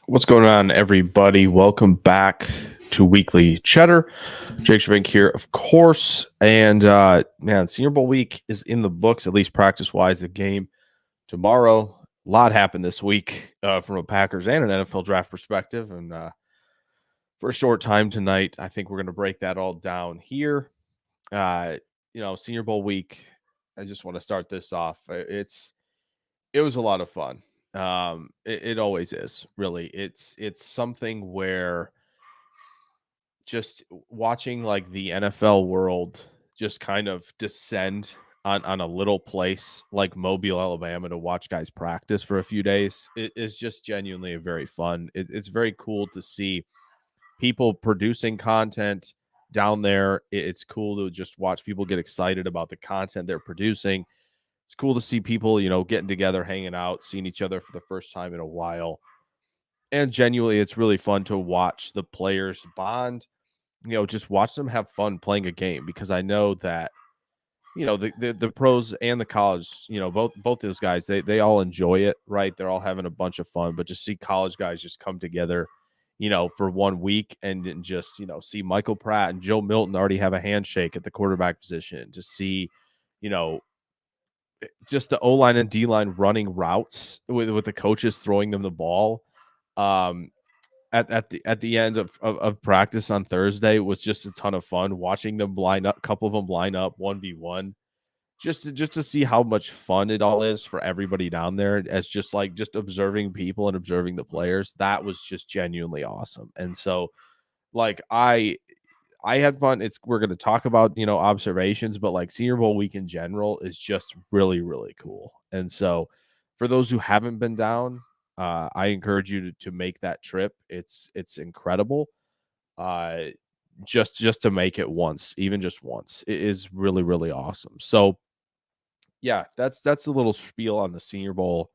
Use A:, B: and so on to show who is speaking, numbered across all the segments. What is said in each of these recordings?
A: What's going on, everybody? Welcome back to Weekly Cheddar. Jake Shavink here, of course. And man, Senior Bowl week is in the books, at least practice-wise. The game tomorrow. A lot happened this week from a Packers and an NFL draft perspective. And for a short time tonight, I think we're going to break that all down here. Senior Bowl week. I just want to start this off. It was a lot of fun. It always is, really. It's something where just watching like the NFL world just kind of descend on a little place like Mobile, Alabama, to watch guys practice for a few days. It is just genuinely very fun. It's very cool to see people producing content down there. It's cool to just watch people get excited about the content they're producing. It's cool to see people, getting together, hanging out, seeing each other for the first time in a while. And genuinely, it's really fun to watch the players bond, just watch them have fun playing a game, because I know that, the pros and the college, both those guys, they all enjoy it, right? They're all having a bunch of fun, but just see college guys just come together, for 1 week and just, see Michael Pratt and Joe Milton already have a handshake at the quarterback position, to see, you know, just the O line and D line running routes with the coaches throwing them the ball. Um, at the end of practice on Thursday was just a ton of fun watching them line up, a couple of them line up 1v1, just to see how much fun it all is for everybody down there, as just observing people and observing the players. That was just genuinely awesome. And so, like, I had fun. We're going to talk about, observations, but like Senior Bowl week in general is just really, really cool. And so for those who haven't been down, I encourage you to make that trip. It's incredible. Uh, just to make it once, even just once, it is really, really awesome. So yeah, that's the little spiel on the Senior Bowl.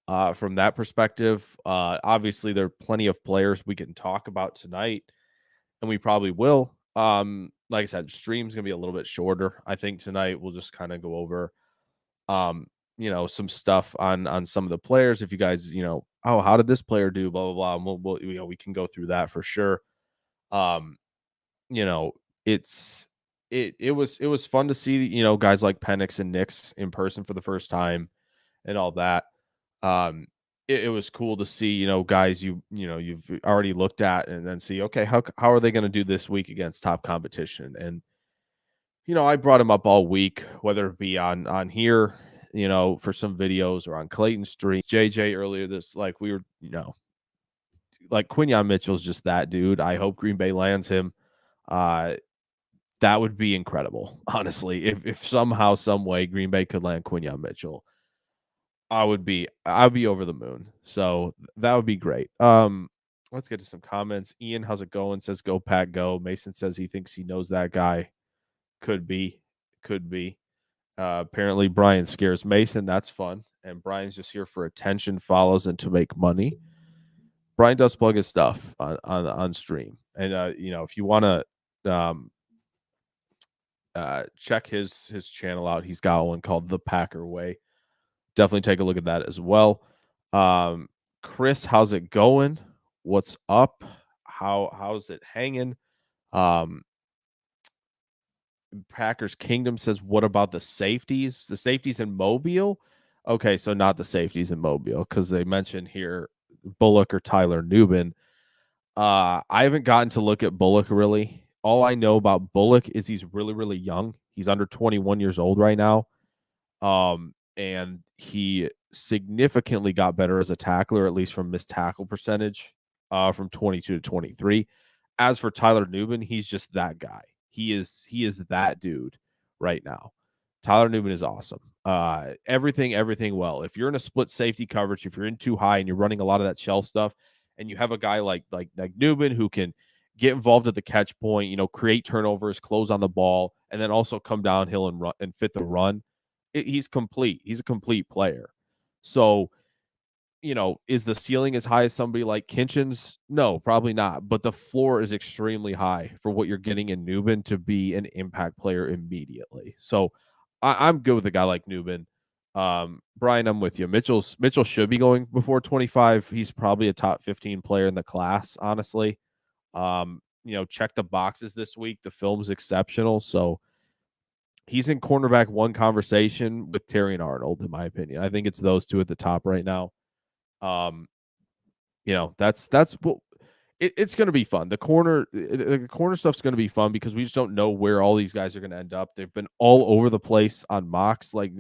A: From that perspective, obviously there are plenty of players we can talk about tonight, and we probably will. Like I said, stream's gonna be a little bit shorter. I think tonight we'll just kind of go over, um, some stuff on some of the players. If you guys, oh, how did this player do? Blah blah blah. And we can go through that for sure. Um, you know, it's it was fun to see, guys like Penix and Nix in person for the first time and all that. Um, it was cool to see, guys you've already looked at, and then see, okay, how are they going to do this week against top competition? And I brought him up all week, whether it be on here, for some videos, or on Clayton Street, JJ earlier this, like, we were, like, Quinyon Mitchell's just that dude. I hope Green Bay lands him. Uh, that would be incredible, honestly. If somehow, some way, Green Bay could land Quinyon Mitchell, I'd be over the moon. So that would be great. Let's get to some comments. Ian, how's it going? Says go Pack go. Mason says he thinks he knows that guy. Could be. Could be. Apparently Brian scares Mason. That's fun. And Brian's just here for attention, follows, and to make money. Brian does plug his stuff on stream. And if you want to check his channel out, he's got one called The Packer Way. Definitely take a look at that as well. Chris, how's it going? What's up? How's it hanging? Packers Kingdom says, what about the safeties? The safeties in Mobile? Okay, so not the safeties in Mobile, because they mentioned here Bullock or Tyler Nubin. I haven't gotten to look at Bullock really. All I know about Bullock is he's really, really young. He's under 21 years old right now. And he significantly got better as a tackler, at least from missed tackle percentage, from 22 to 23. As for Tyler Nubin, he's just that guy. He is that dude right now. Tyler Nubin is awesome. Everything well. If you're in a split safety coverage, if you're in too high and you're running a lot of that shell stuff, and you have a guy like Nubin who can get involved at the catch point, create turnovers, close on the ball, and then also come downhill and run and fit the run. He's complete. He's a complete player. So, is the ceiling as high as somebody like Kinchins? No, probably not. But the floor is extremely high for what you're getting in Nubin to be an impact player immediately. So I'm good with a guy like Nubin. Brian, I'm with you. Mitchell should be going before 25. He's probably a top 15 player in the class, honestly. Check the boxes this week. The film's exceptional, so he's in cornerback one conversation with Terry and Arnold, in my opinion. I think it's those two at the top right now. Um, that's what it's going to be fun. The corner stuff's going to be fun because we just don't know where all these guys are going to end up. They've been all over the place on mocks, like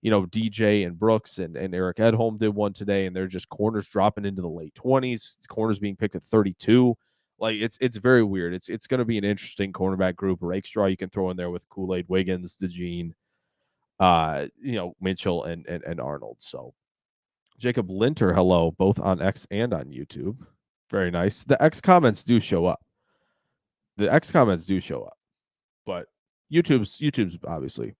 A: DJ and Brooks and Eric Edholm did one today, and they're just corners dropping into the late 20s. Corners being picked at 32. Like it's very weird. It's going to be an interesting cornerback group. Rakestraw you can throw in there with Kool-Aid, Wiggins, DeJean, Mitchell and Arnold. So Jacob Linter, hello, both on X and on YouTube. Very nice. The X comments do show up. But YouTube's obviously,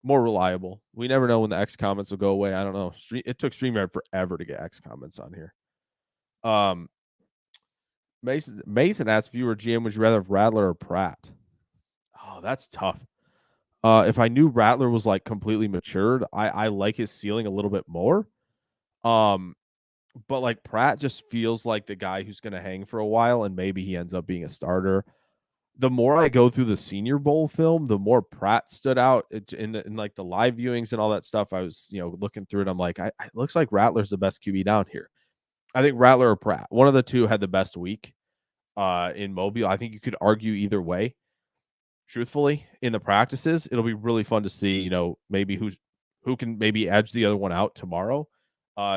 A: more reliable. We never know when the X comments will go away. I don't know. It took StreamYard forever to get X comments on here. Mason asked viewer GM, would you rather have Rattler or Pratt? Oh, that's tough. If I knew Rattler was like completely matured, I like his ceiling a little bit more. But like Pratt just feels like the guy who's going to hang for a while, and maybe he ends up being a starter. The more I go through the Senior Bowl film, the more Pratt stood out in like the live viewings and all that stuff. I was, looking through it. I'm like, it looks like Rattler's the best QB down here. I think Rattler or Pratt, one of the two had the best week in Mobile. I think you could argue either way. Truthfully, in the practices, it'll be really fun to see, maybe who can maybe edge the other one out tomorrow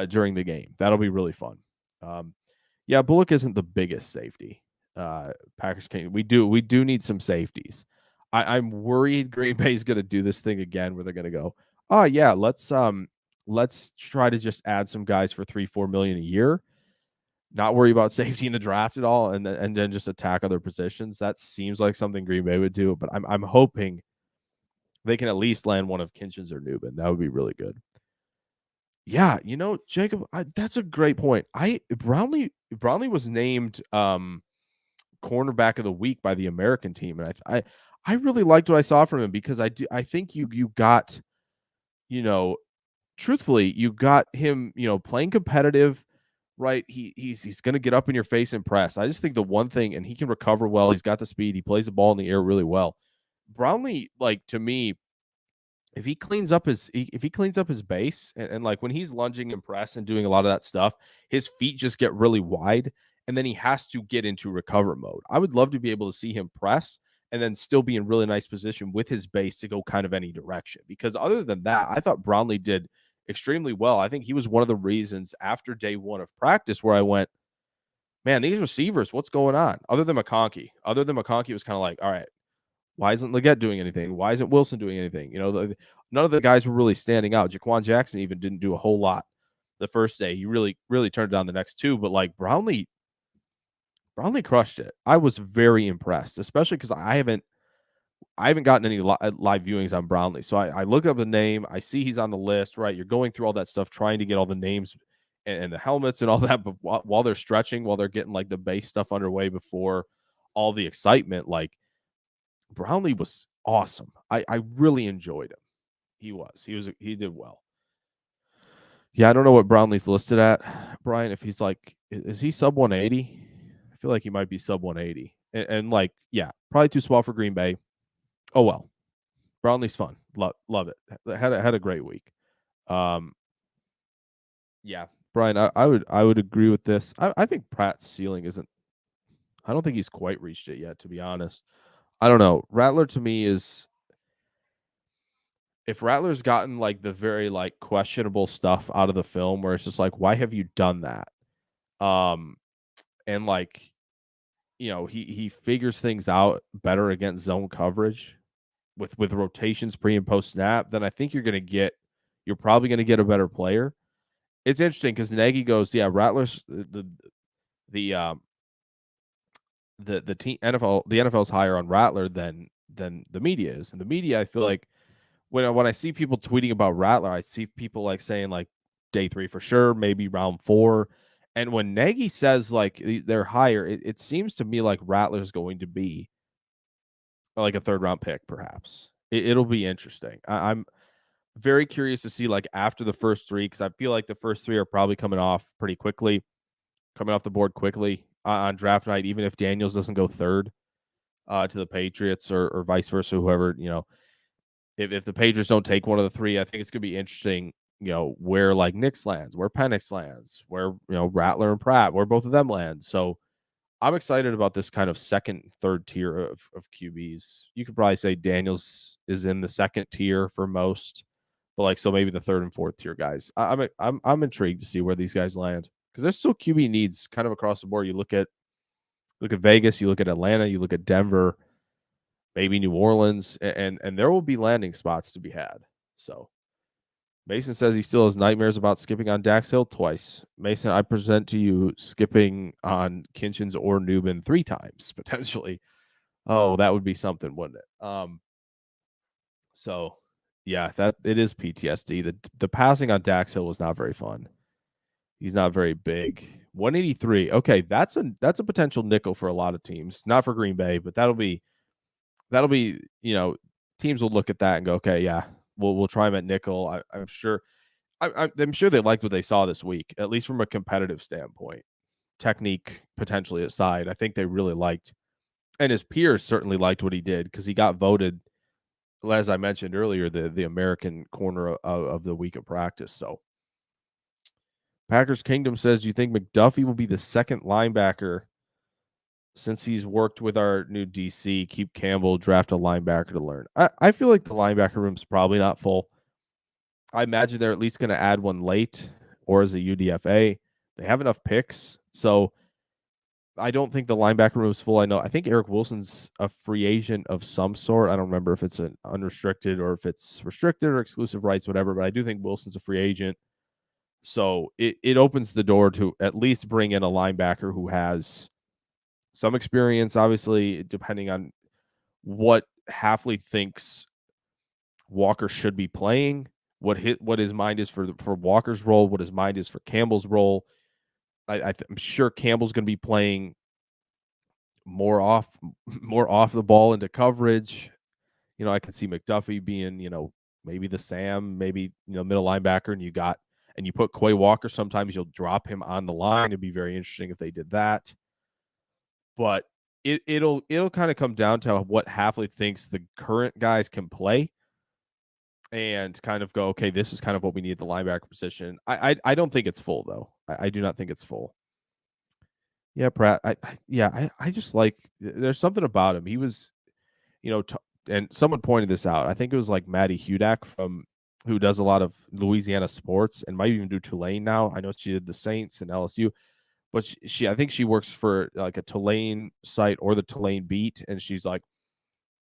A: during the game. That'll be really fun. Yeah, Bullock isn't the biggest safety. Packers can't. We do need some safeties. I'm worried Green Bay's going to do this thing again where they're going to go, oh yeah, let's try to just add some guys for 3-4 million a year, not worry about safety in the draft at all, and then just attack other positions. That seems like something Green Bay would do, but I'm hoping they can at least land one of Kinchins or Newman. That would be really good. Yeah, Jacob, that's a great point. Brownlee was named cornerback of the week by the American team, and I really liked what I saw from him because I think you got, truthfully, you got him, playing competitive, right? He's going to get up in your face and press. I just think the one thing, and he can recover well. He's got the speed. He plays the ball in the air really well. Brownlee, like, to me, if he cleans up his base and like when he's lunging and press and doing a lot of that stuff, his feet just get really wide and then he has to get into recover mode. I would love to be able to see him press and then still be in really nice position with his base to go kind of any direction. Because other than that, I thought Brownlee did extremely well. I think he was one of the reasons after day one of practice where I went, man, these receivers, what's going on? Other than McConkey was kind of like, all right, why isn't Leggett doing anything? Why isn't Wilson doing anything? None of the guys were really standing out. Jaquan Jackson even didn't do a whole lot the first day. He really, really turned it on the next two. But like Brownlee crushed it. I was very impressed, especially because I haven't gotten any live viewings on Brownlee. So I look up the name. I see he's on the list, right? You're going through all that stuff, trying to get all the names and the helmets and all that. But while they're stretching, while they're getting like the base stuff underway before all the excitement, like, Brownlee was awesome. I really enjoyed him. He did well. Yeah, I don't know what Brownlee's listed at, Brian. If he's like, is he sub 180? I feel like he might be sub 180. And like, yeah, probably too small for Green Bay. Oh well, Brownlee's fun. Love it. Had a great week. Yeah, Brian, I would agree with this. I think Pratt's ceiling isn't. I don't think he's quite reached it yet, to be honest. I don't know. Rattler to me is, if Rattler's gotten like the very like questionable stuff out of the film where it's just like, why have you done that? And like, he figures things out better against zone coverage with rotations pre and post snap, then I think you're probably going to get a better player. It's interesting because Nagy goes, yeah, Rattler's the team the NFL's higher on Rattler than the media is. And the media, I feel like when I see people tweeting about Rattler, I see people like saying like day 3 for sure, maybe round 4. And when Nagy says like they're higher, it seems to me like Rattler's going to be like a 3rd round pick, perhaps. It'll be interesting. Very curious to see like after the first three, because I feel like the first three are probably coming off pretty quickly, coming off the board quickly on draft night, even if Daniels doesn't go third to the Patriots or vice versa, whoever, if the Patriots don't take one of the three, I think it's going to be interesting, where like Knicks lands, where Penix lands, where, Rattler and Pratt, where both of them land. So I'm excited about this kind of second, third tier of QBs. You could probably say Daniels is in the second tier for most, but like so maybe the third and fourth tier guys. I'm intrigued to see where these guys land because there's still QB needs kind of across the board. You look at Vegas, you look at Atlanta, you look at Denver, maybe New Orleans, and there will be landing spots to be had. So Mason says he still has nightmares about skipping on Dax Hill twice. Mason, I present to you skipping on Kinchins or Newman 3 times, potentially. Oh, that would be something, wouldn't it? So yeah, that it is PTSD. The passing on Dax Hill was not very fun. He's not very big. 183. Okay, that's a potential nickel for a lot of teams. Not for Green Bay, but that'll be teams will look at that and go, okay, yeah, we'll try him at nickel. I'm sure I'm sure they liked what they saw this week, at least from a competitive standpoint. Technique potentially aside, I think they really liked, and his peers certainly liked what he did because he got voted, as I mentioned earlier, the American corner of the week of practice. So Packers Kingdom says, do you think McDuffie will be the second linebacker since he's worked with our new DC? Keep Campbell, draft a linebacker to learn. I feel like the linebacker room's probably not full. I imagine they're at least going to add one late or as a UDFA. They have enough picks. So I don't think the linebacker room is full. I think Eric Wilson's a free agent of some sort. I don't remember if it's an unrestricted or if it's restricted or exclusive rights, whatever, but I do think Wilson's a free agent. So it opens the door to at least bring in a linebacker who has some experience, obviously, depending on what Hafley thinks Walker should be playing, what his mind is for Walker's role, what his mind is for Campbell's role. I'm sure Campbell's going to be playing more off the ball into coverage. I can see McDuffie being, maybe the Sam, maybe middle linebacker, and you put Quay Walker. Sometimes you'll drop him on the line. It'd be very interesting if they did that. But it'll kind of come down to what Hafley thinks the current guys can play, and kind of go, okay, this is kind of what we need at the linebacker position. I don't think it's full though. I do not think it's full. Yeah, Pratt. I just like there's something about him. He was, and someone pointed this out. I think it was like Maddie Hudak who does a lot of Louisiana sports and might even do Tulane now. I know she did the Saints and LSU, but I think she works for like a Tulane site or the Tulane beat, and she's like,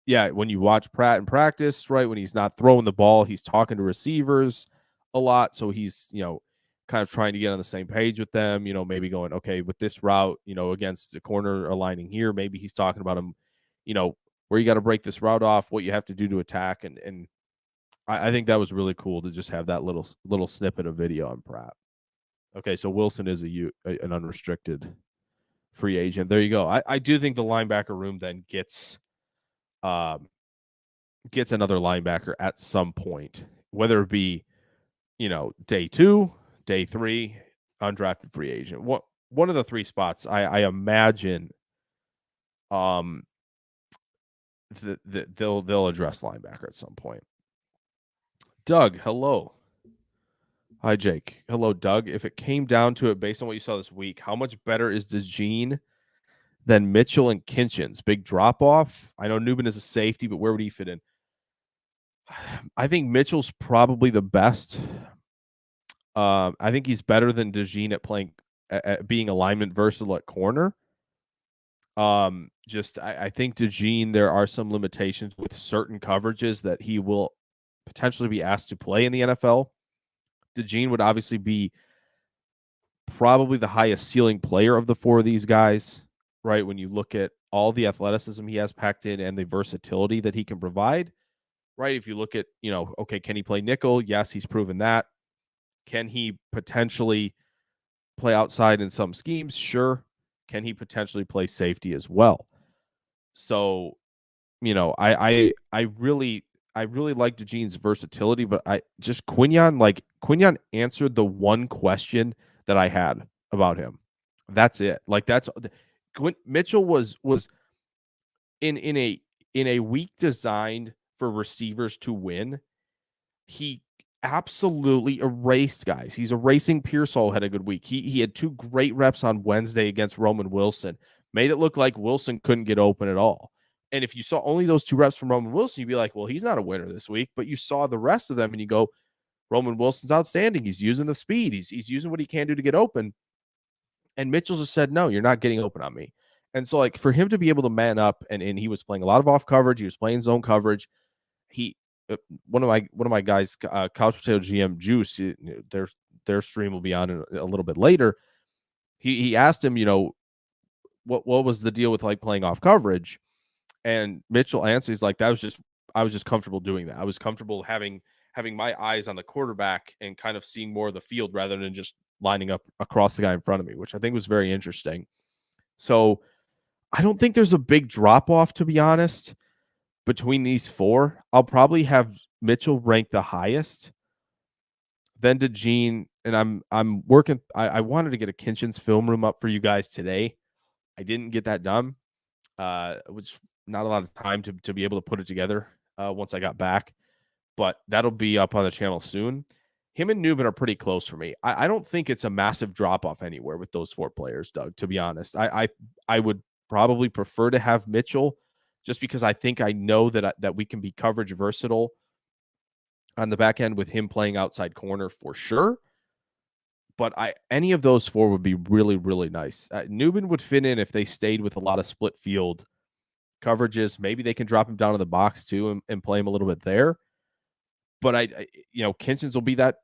A: yeah, when you watch Pratt in practice, right, when he's not throwing the ball, he's talking to receivers a lot. So he's, kind of trying to get on the same page with them, maybe going, okay, with this route, against the corner aligning here, maybe he's talking about him, where you got to break this route off, what you have to do to attack. And I think that was really cool to just have that little snippet of video on Pratt. Okay, so Wilson is an unrestricted free agent. There you go. I do think the linebacker room then gets another linebacker at some point, whether it be, day 2, day 3, undrafted free agent. One of the 3 spots I imagine they'll address linebacker at some point. Doug, hello. Hi, Jake. Hello, Doug. If it came down to it, based on what you saw this week, how much better is DeJean than Mitchell and Kinchins? Big drop off. I know Newman is a safety, but where would he fit in? I think Mitchell's probably the best. I think he's better than DeJean at playing, at being alignment versatile at corner. I think DeJean, there are some limitations with certain coverages that he will potentially be asked to play in the NFL. DeJean would obviously be probably the highest ceiling player of the 4 of these guys, right? When you look at all the athleticism he has packed in and the versatility that he can provide, right? If you look at, okay, can he play nickel? Yes, he's proven that. Can he potentially play outside in some schemes? Sure. Can he potentially play safety as well? So, I really I really like DeJean's versatility, but Quinyon answered the one question that I had about him. That's it. Like Mitchell was in a week designed for receivers to win. He absolutely erased guys. He's erasing Pearsall had a good week. He had 2 great reps on Wednesday against Roman Wilson. Made it look like Wilson couldn't get open at all. And if you saw only those 2 reps from Roman Wilson, you'd be like, well, he's not a winner this week. But you saw the rest of them and you go, Roman Wilson's outstanding. He's using the speed. He's using what he can do to get open. And Mitchell just said, no, you're not getting open on me. And so, like, for him to be able to man up, and he was playing a lot of off coverage, he was playing zone coverage. He, one of my guys, Couch Potato GM Juice, their stream will be on a little bit later. He asked him, what was the deal with like playing off coverage, and Mitchell answers, he's like, I was just comfortable doing that. I was comfortable having my eyes on the quarterback and kind of seeing more of the field rather than just lining up across the guy in front of me, which I think was very interesting. So I don't think there's a big drop off, to be honest, between these 4. I'll probably have Mitchell ranked the highest, then DeJean, and I'm working. I wanted to get a Kinchin's film room up for you guys today. I didn't get that done. Which not a lot of time to be able to put it together once I got back, but that'll be up on the channel soon. Him and Newman are pretty close for me. I don't think it's a massive drop off anywhere with those 4 players, Doug, to be honest. I would probably prefer to have Mitchell just because I think I know that we can be coverage versatile on the back end with him playing outside corner for sure. But any of those 4 would be really, really nice. Newman would fit in if they stayed with a lot of split field coverages. Maybe they can drop him down in the box too and play him a little bit there. But Kinchin's will be that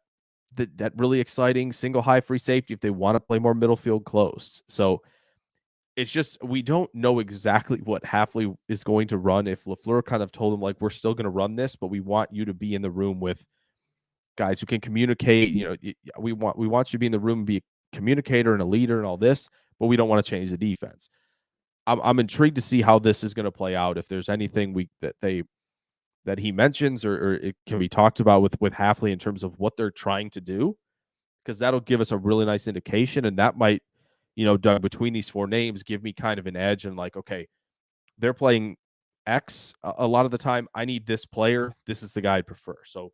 A: really exciting single high free safety if they want to play more middle field close. So it's just, we don't know exactly what Hafley is going to run. If LaFleur kind of told him, like, we're still going to run this, but we want you to be in the room with guys who can communicate. We want you to be in the room and be a communicator and a leader and all this, but we don't want to change the defense. I'm intrigued to see how this is going to play out. If there's anything that he mentions or it can be talked about with Hafley in terms of what they're trying to do, because that'll give us a really nice indication. And that might, Doug, between these 4 names, give me kind of an edge and like, okay, they're playing X a lot of the time. I need this player. This is the guy I'd prefer. So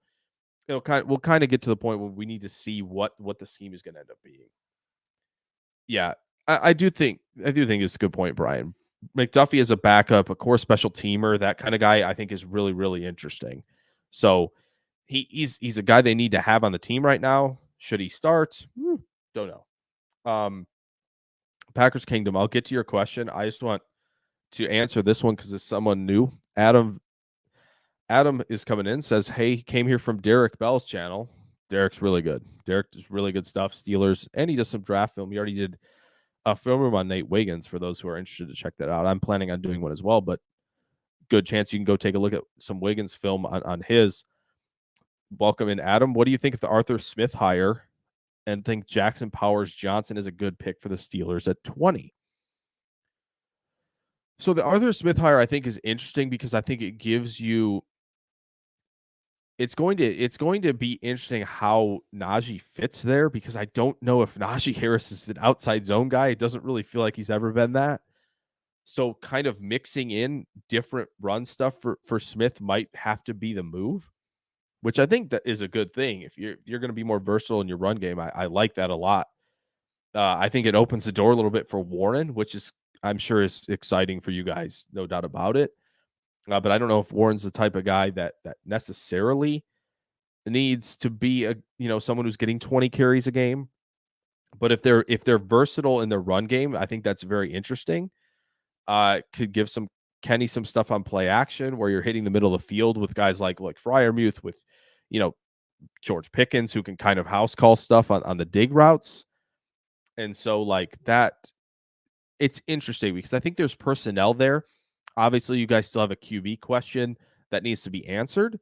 A: we'll kind of get to the point where we need to see what the scheme is going to end up being. Yeah, I do think it's a good point, Brian. McDuffie is a backup, a core special teamer, that kind of guy, I think is really, really interesting. So he's a guy they need to have on the team right now. Should he start? Don't know. Packers Kingdom, I'll get to your question. I just want to answer this one because it's someone new. Adam is coming in, says, hey, he came here from Derek Bell's channel. Derek's really good. Derek does really good stuff, Steelers, and he does some draft film. He already did a film room on Nate Wiggins for those who are interested to check that out. I'm planning on doing one as well, but good chance you can go take a look at some Wiggins film on his. Welcome in, Adam. What do you think of the Arthur Smith hire, and think Jackson Powers Johnson is a good pick for the Steelers at 20? So the Arthur Smith hire, I think, is interesting because I think it gives you, it's going to be interesting how Najee fits there, because I don't know if Najee Harris is an outside zone guy. It doesn't really feel like he's ever been that. So kind of mixing in different run stuff for Smith might have to be the move, which I think that is a good thing. If you're going to be more versatile in your run game, I like that a lot. I think it opens the door a little bit for Warren, which is, I'm sure, is exciting for you guys, no doubt about it. But I don't know if Warren's the type of guy that necessarily needs to be someone who's getting 20 carries a game. But if they're versatile in their run game, I think that's very interesting. Could give Kenny some stuff on play action where you're hitting the middle of the field with guys like Freiermuth, with George Pickens, who can kind of house call stuff on the dig routes. And so like that, it's interesting because I think there's personnel there. Obviously, you guys still have a QB question that needs to be answered,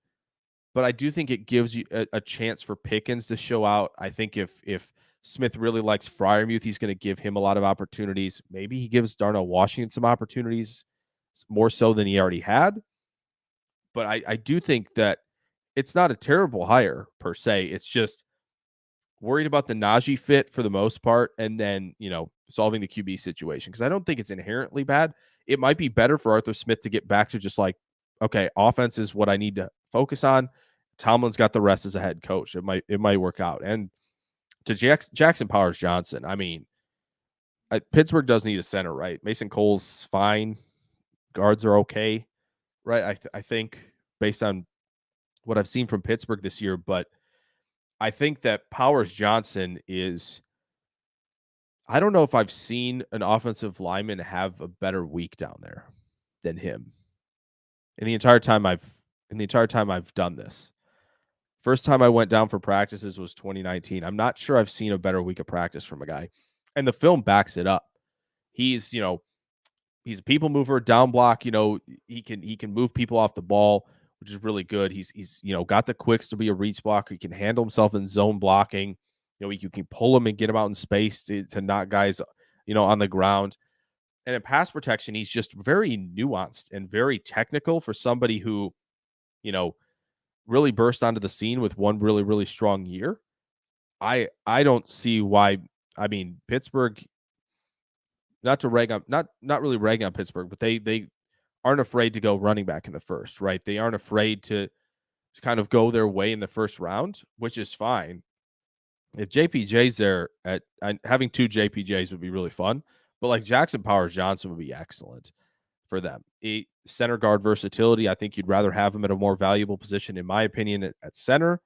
A: but I do think it gives you a chance for Pickens to show out. I think if Smith really likes Freiermuth, he's going to give him a lot of opportunities. Maybe he gives Darnell Washington some opportunities, more so than he already had. But I do think that it's not a terrible hire per se. It's just worried about the Najee fit for the most part, and then, solving the QB situation. Because I don't think it's inherently bad. It might be better for Arthur Smith to get back to just like, okay, offense is what I need to focus on. Tomlin's got the rest as a head coach. It might work out. And to Jackson Powers Johnson, I mean, Pittsburgh does need a center, right? Mason Cole's fine. Guards are okay, right? I think based on what I've seen from Pittsburgh this year, but I think that Powers Johnson is, I don't know if I've seen an offensive lineman have a better week down there than him in the entire time I've done this. First time I went down for practices was 2019. I'm not sure I've seen a better week of practice from a guy. And the film backs it up. He's a people mover, down block, he can move people off the ball, which is really good. He's got the quicks to be a reach blocker. He can handle himself in zone blocking. You can pull him and get him out in space to knock guys, on the ground. And in pass protection, he's just very nuanced and very technical for somebody who, really burst onto the scene with one really, really strong year. I don't see why. I mean, Pittsburgh, not really ragging on Pittsburgh, but they aren't afraid to go running back in the first, right? They aren't afraid to kind of go their way in the first round, which is fine. If JPJ's there, having two JPJs would be really fun, but like Jackson Powers Johnson would be excellent for them. Center guard versatility, I think you'd rather have him at a more valuable position, in my opinion, at center.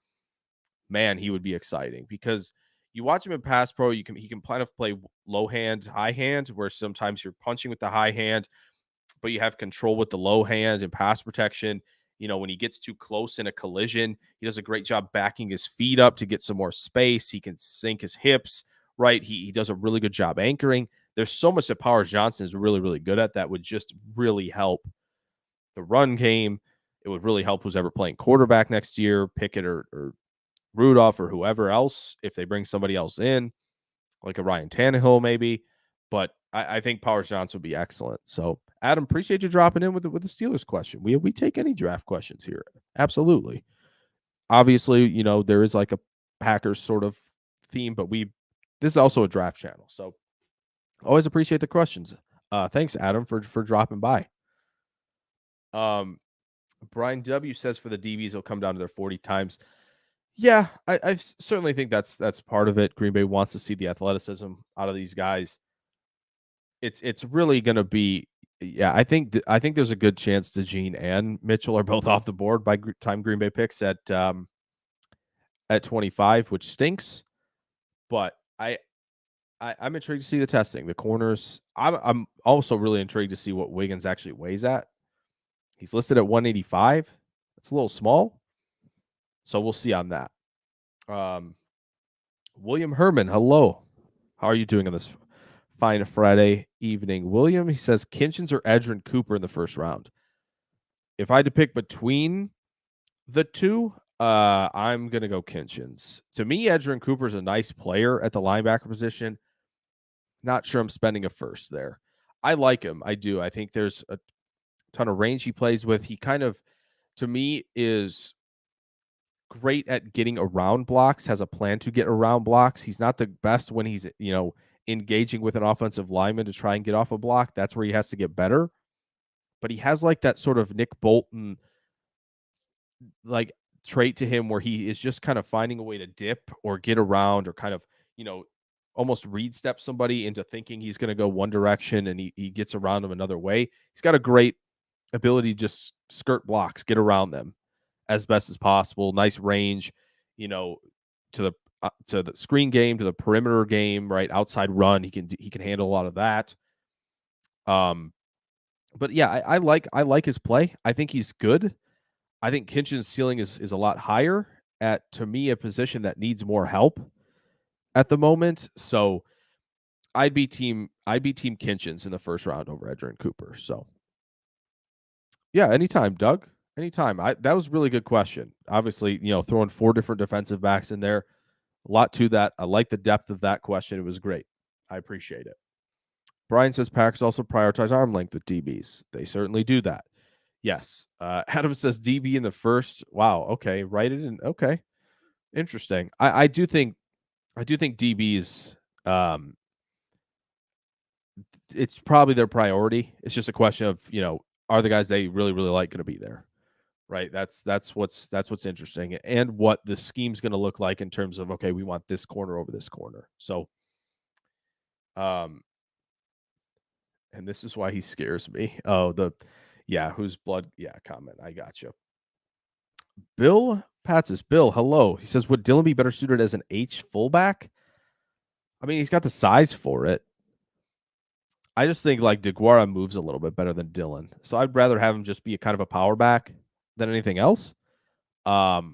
A: Man, he would be exciting because you watch him in pass pro, he can kind of play low hand, high hand, where sometimes you're punching with the high hand, but you have control with the low hand and pass protection. When he gets too close in a collision, he does a great job backing his feet up to get some more space. He can sink his hips, right? He does a really good job anchoring. There's so much that Powers Johnson is really, really good at that would just really help the run game. It would really help who's ever playing quarterback next year, Pickett or Rudolph or whoever else, if they bring somebody else in, like a Ryan Tannehill maybe. But I think Powers Johnson would be excellent. So, Adam, appreciate you dropping in with the Steelers question. We take any draft questions here. Absolutely. Obviously, there is like a Packers sort of theme, but this is also a draft channel. So always appreciate the questions. Thanks, Adam, for dropping by. Brian W says for the DBs, it'll come down to their 40 times. Yeah, I certainly think that's part of it. Green Bay wants to see the athleticism out of these guys. It's really going to be, yeah. I think there's a good chance DeJean and Mitchell are both off the board by time Green Bay picks at 25, which stinks. But I'm intrigued to see the testing, the corners. I'm also really intrigued to see what Wiggins actually weighs at. He's listed at 185. That's a little small. So we'll see on that. William Herman, hello. How are you doing on this fine Friday evening? William, he says Kinchins or Edgerrin Cooper in the first round. If I had to pick between the two, I'm going to go Kinchins. To me, Edgerrin Cooper is a nice player at the linebacker position. Not sure I'm spending a first there. I like him. I do. I think there's a ton of range he plays with. He kind of, to me, is great at getting around blocks, has a plan to get around blocks. He's not the best when he's, engaging with an offensive lineman to try and get off a block. That's where he has to get better. But he has like that sort of Nick Bolton like trait to him where he is just kind of finding a way to dip or get around or kind of, almost read step somebody into thinking he's going to go one direction and he gets around them another way. He's got a great ability to just skirt blocks, get around them as best as possible. Nice range, to the screen game, to the perimeter game, right? Outside run. He can handle a lot of that. But yeah, I like his play. I think he's good. I think Kinchin's ceiling is a lot higher at, to me, a position that needs more help at the moment. So I'd be team Kinchins in the first round over Edgerrin Cooper. So yeah, anytime, Doug. Anytime. That was a really good question. Obviously, throwing 4 different defensive backs in there. A lot to that. I like the depth of that question. It was great. I appreciate it. Brian says Packers also prioritize arm length with DBs. They certainly do that. Yes. Adam says DB in the first. Wow. Okay. Write it in. Okay. Interesting. I do think DBs. It's probably their priority. It's just a question of are the guys they really like going to be there, right? That's what's interesting, and what the scheme's going to look like in terms of okay, we want this corner over this corner. So, and this is why he scares me. Oh, whose blood? Yeah, comment. I got you. Bill Patsis. Bill, hello. He says, would Dillon be better suited as an H fullback? I mean, he's got the size for it. I just think like DeGuara moves a little bit better than Dillon. So I'd rather have him just be a kind of a power back than anything else. But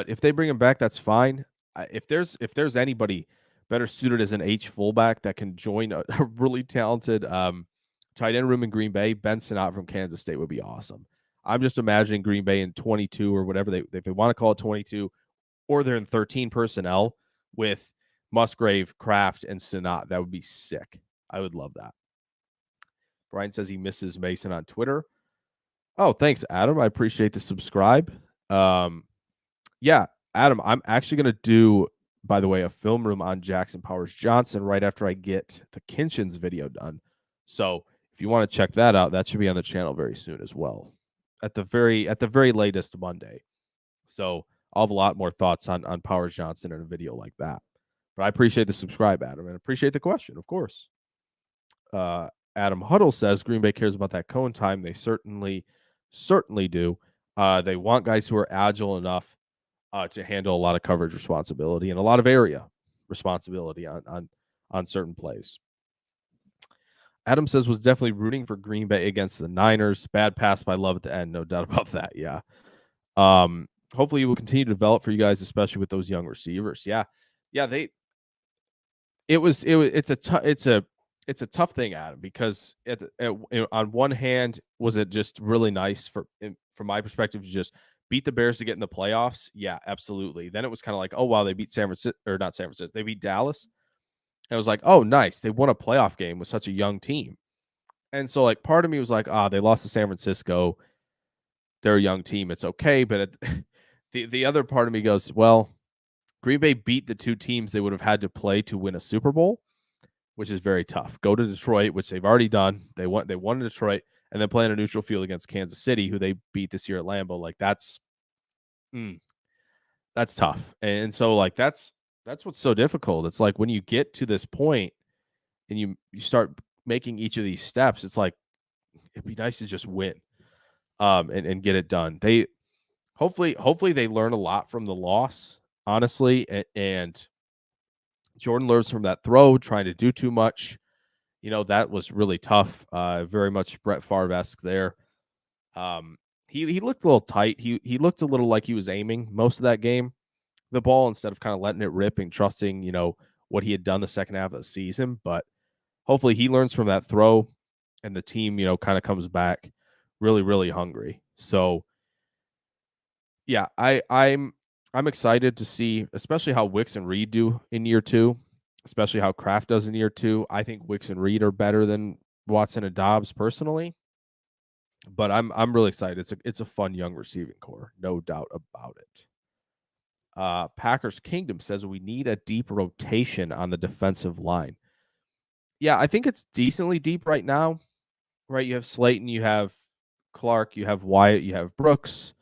A: if they bring him back, that's fine. If there's anybody better suited as an H fullback that can join a really talented tight end room in Green Bay, Ben Sinnott from Kansas State would be awesome. I'm just imagining Green Bay in 22 or whatever if they want to call it 22, or they're in 13 personnel with Musgrave, Kraft, and Sinnott. That would be sick. I would love that. Brian says he misses Mason on Twitter. Oh, thanks, Adam. I appreciate the subscribe. Yeah, Adam, I'm actually going to do, by the way, a film room on Jackson Powers Johnson right after I get the Kinchins video done. So if you want to check that out, that should be on the channel very soon as well. At the very latest Monday. So I'll have a lot more thoughts on Powers Johnson in a video like that. But I appreciate the subscribe, Adam, and appreciate the question, of course. Adam Huddle says Green Bay cares about that cone time. They certainly do. They want guys who are agile enough to handle a lot of coverage responsibility and a lot of area responsibility on certain plays. Adam says was definitely rooting for Green Bay against the Niners. Bad pass by Love at the end, no doubt about that. Yeah. Hopefully, it will continue to develop for you guys, especially with those young receivers. Yeah. It's a tough thing, Adam, because on one hand, was it just really nice from my perspective to just beat the Bears to get in the playoffs? Yeah, absolutely. Then it was kind of like, oh wow, they beat San Francisco, or not San Francisco, they beat Dallas. And it was like, oh nice, they won a playoff game with such a young team. And so like part of me was like, they lost to San Francisco. They're a young team, it's okay. But the other part of me goes, well, Green Bay beat the two teams they would have had to play to win a Super Bowl, which is very tough. Go to Detroit, which they've already done. They won in Detroit, and then play in a neutral field against Kansas City, who they beat this year at Lambeau. Like that's tough. And so like that's what's so difficult. It's like when you get to this point and you start making each of these steps, it's like it'd be nice to just win and get it done. They hopefully they learn a lot from the loss, honestly, and Jordan learns from that throw, trying to do too much. That was really tough. Very much Brett Favre-esque there. He looked a little tight. He looked a little like he was aiming most of that game, the ball, instead of kind of letting it rip and trusting, what he had done the second half of the season. But hopefully he learns from that throw and the team, kind of comes back really, really hungry. So yeah, I'm excited to see, especially how Wicks and Reed do in year two, especially how Kraft does in year two. I think Wicks and Reed are better than Watson and Dobbs personally, but I'm really excited. It's a fun young receiving core, no doubt about it. Packers Kingdom says we need a deep rotation on the defensive line. Yeah, I think it's decently deep right now. Right, you have Slayton, you have Clark, you have Wyatt, you have Brooks.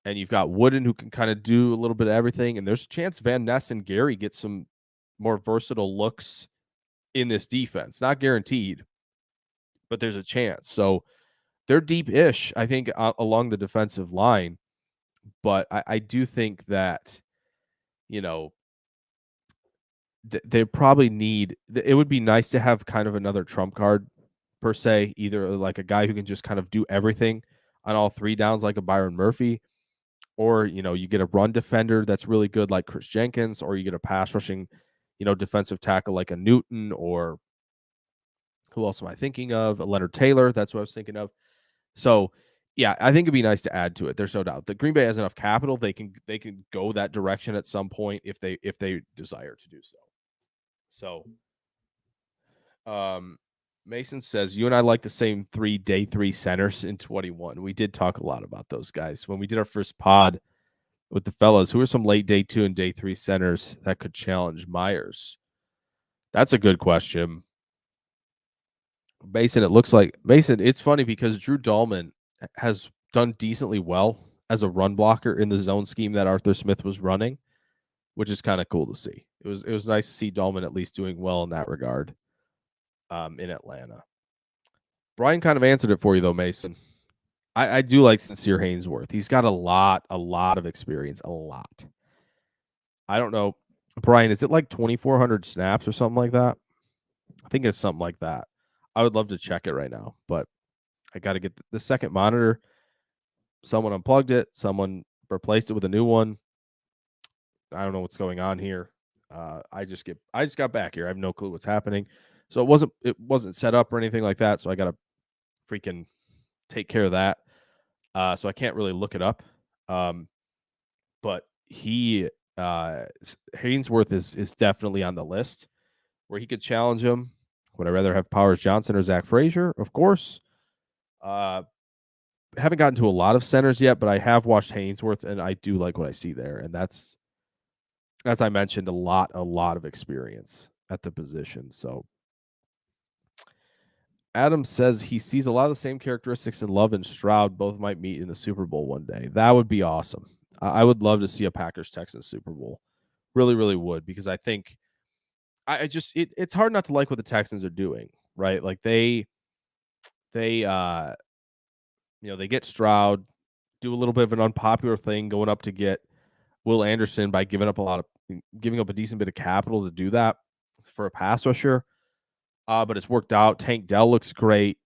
A: And you've got Wooden, who can kind of do a little bit of everything. And there's a chance Van Ness and Gary get some more versatile looks in this defense. Not guaranteed, but there's a chance. So they're deep-ish, I think, along the defensive line. But I do think that, they probably need – it would be nice to have kind of another trump card, per se, either like a guy who can just kind of do everything on all three downs like a Byron Murphy, or, you get a run defender that's really good like Chris Jenkins, or you get a pass rushing, defensive tackle like a Newton, or who else am I thinking of? A Leonard Taylor. That's what I was thinking of. So, yeah, I think it'd be nice to add to it. There's no doubt. The Green Bay has enough capital. They can go that direction at some point if they desire to do so. So, Mason says, you and I like the same day 3 centers in 21. We did talk a lot about those guys. When we did our first pod with the fellas, who are some late day 2 and day 3 centers that could challenge Myers? That's a good question. Mason, it's funny because Drew Dahlman has done decently well as a run blocker in the zone scheme that Arthur Smith was running, which is kind of cool to see. It was nice to see Dahlman at least doing well in that regard in Atlanta. Brian kind of answered it for you, though, Mason. I do like Sincere Haynesworth. He's got a lot of experience, a lot. I don't know. Brian, is it like 2,400 snaps or something like that? I think it's something like that. I would love to check it right now, but I got to get the second monitor. Someone unplugged it. Someone replaced it with a new one. I don't know what's going on here. I just got back here. I have no clue what's happening. So it wasn't set up or anything like that. So I got to freaking take care of that. So I can't really look it up. But Haynesworth is definitely on the list where he could challenge him. Would I rather have Powers Johnson or Zach Frazier? Of course. Haven't gotten to a lot of centers yet, but I have watched Haynesworth, and I do like what I see there. And that's, as I mentioned, a lot of experience at the position. So Adam says he sees a lot of the same characteristics in Love and Stroud. Both might meet in the Super Bowl one day. That would be awesome. I would love to see a Packers-Texans Super Bowl. Really, really would, because I think it's hard not to like what the Texans are doing, right? Like they get Stroud, do a little bit of an unpopular thing, going up to get Will Anderson by giving up a decent bit of capital to do that for a pass rusher. But it's worked out. Tank Dell looks great.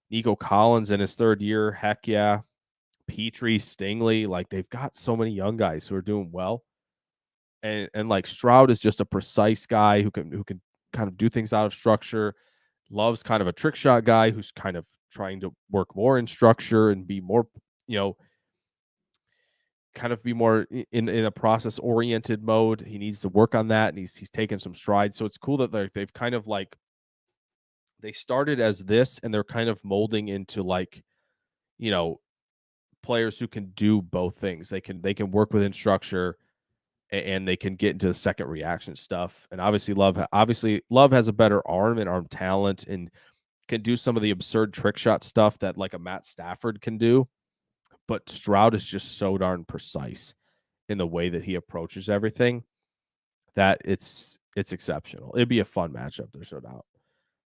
A: Nico Collins in his third year, heck yeah. Petrie, Stingley, like they've got so many young guys who are doing well. And like Stroud is just a precise guy who can kind of do things out of structure. Love's kind of a trick shot guy who's kind of trying to work more in structure and be more, kind of be more in a process oriented mode. He needs to work on that, and he's taken some strides. So it's cool that they've kind of like, they started as this and they're kind of molding into like, players who can do both things. They can work within structure and they can get into the second reaction stuff. And obviously Love has a better arm and arm talent and can do some of the absurd trick shot stuff that like a Matt Stafford can do. But Stroud is just so darn precise in the way that he approaches everything that it's exceptional. It'd be a fun matchup, there's no doubt.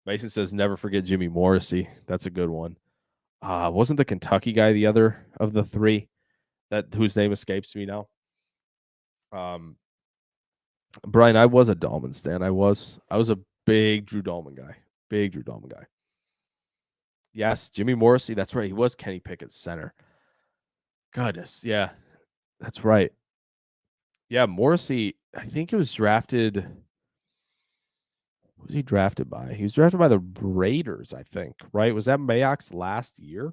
A: Mason says never forget Jimmy Morrissey. That's a good one. Wasn't the Kentucky guy the other of the three whose name escapes me now? Brian, I was a Dahlman stan. I was a big Drew Dahlman guy. Big Drew Dahlman guy. Yes, Jimmy Morrissey. That's right. He was Kenny Pickett's center. Goodness, yeah, that's right. Yeah, Morrissey. I think he was drafted. Who was he drafted by? He was drafted by the Raiders, I think. Right? Was that Mayock's last year?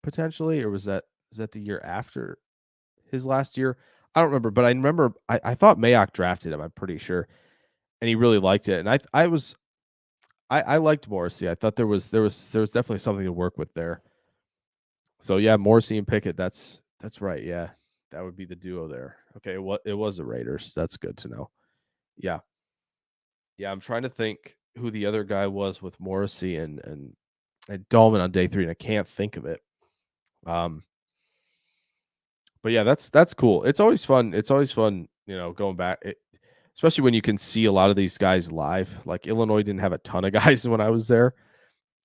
A: Potentially, or was that the year after his last year? I don't remember, but I remember I thought Mayock drafted him. I'm pretty sure, and he really liked it. And I liked Morrissey. I thought there was definitely something to work with there. So yeah, Morrissey and Pickett. That's right. Yeah, that would be the duo there. Okay, it was the Raiders. That's good to know. Yeah, yeah. I'm trying to think who the other guy was with Morrissey and Dahlman on day 3, and I can't think of it. But yeah, that's cool. It's always fun. It's always fun, going back, especially when you can see a lot of these guys live. Like Illinois didn't have a ton of guys when I was there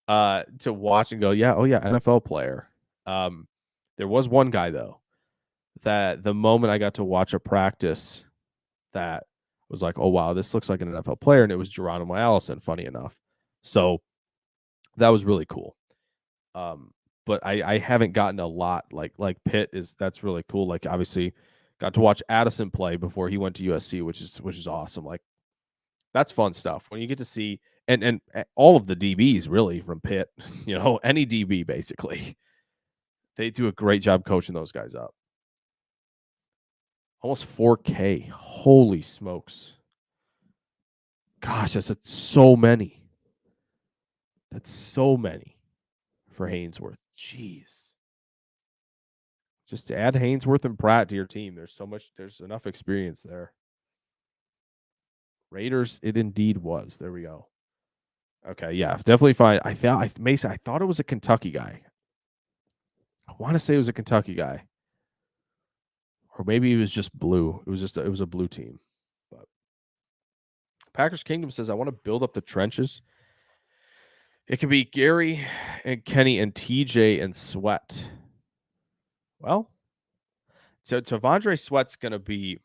A: to watch and go, yeah, oh yeah, NFL player. There was one guy though that the moment I got to watch a practice that was like, oh wow, this looks like an NFL player, and it was Geronimo Allison. Funny enough, so that was really cool. But I haven't gotten a lot like Pitt that's really cool. Like obviously got to watch Addison play before he went to USC, which is awesome. Like that's fun stuff when you get to see and all of the DBs really from Pitt, any DB basically. They do a great job coaching those guys up. Almost 4K. Holy smokes. Gosh, that's so many. That's so many for Haynesworth. Jeez. Just to add Haynesworth and Pratt to your team, there's enough experience there. Raiders, it indeed was. There we go. Okay, yeah, definitely fine. Mason, I thought it was a Kentucky guy. I want to say it was a Kentucky guy. Or maybe he was just blue. It was a blue team. But Packers Kingdom says, I want to build up the trenches. It could be Gary and Kenny and TJ and Sweat. Well, so Tavondre Sweat's going to be,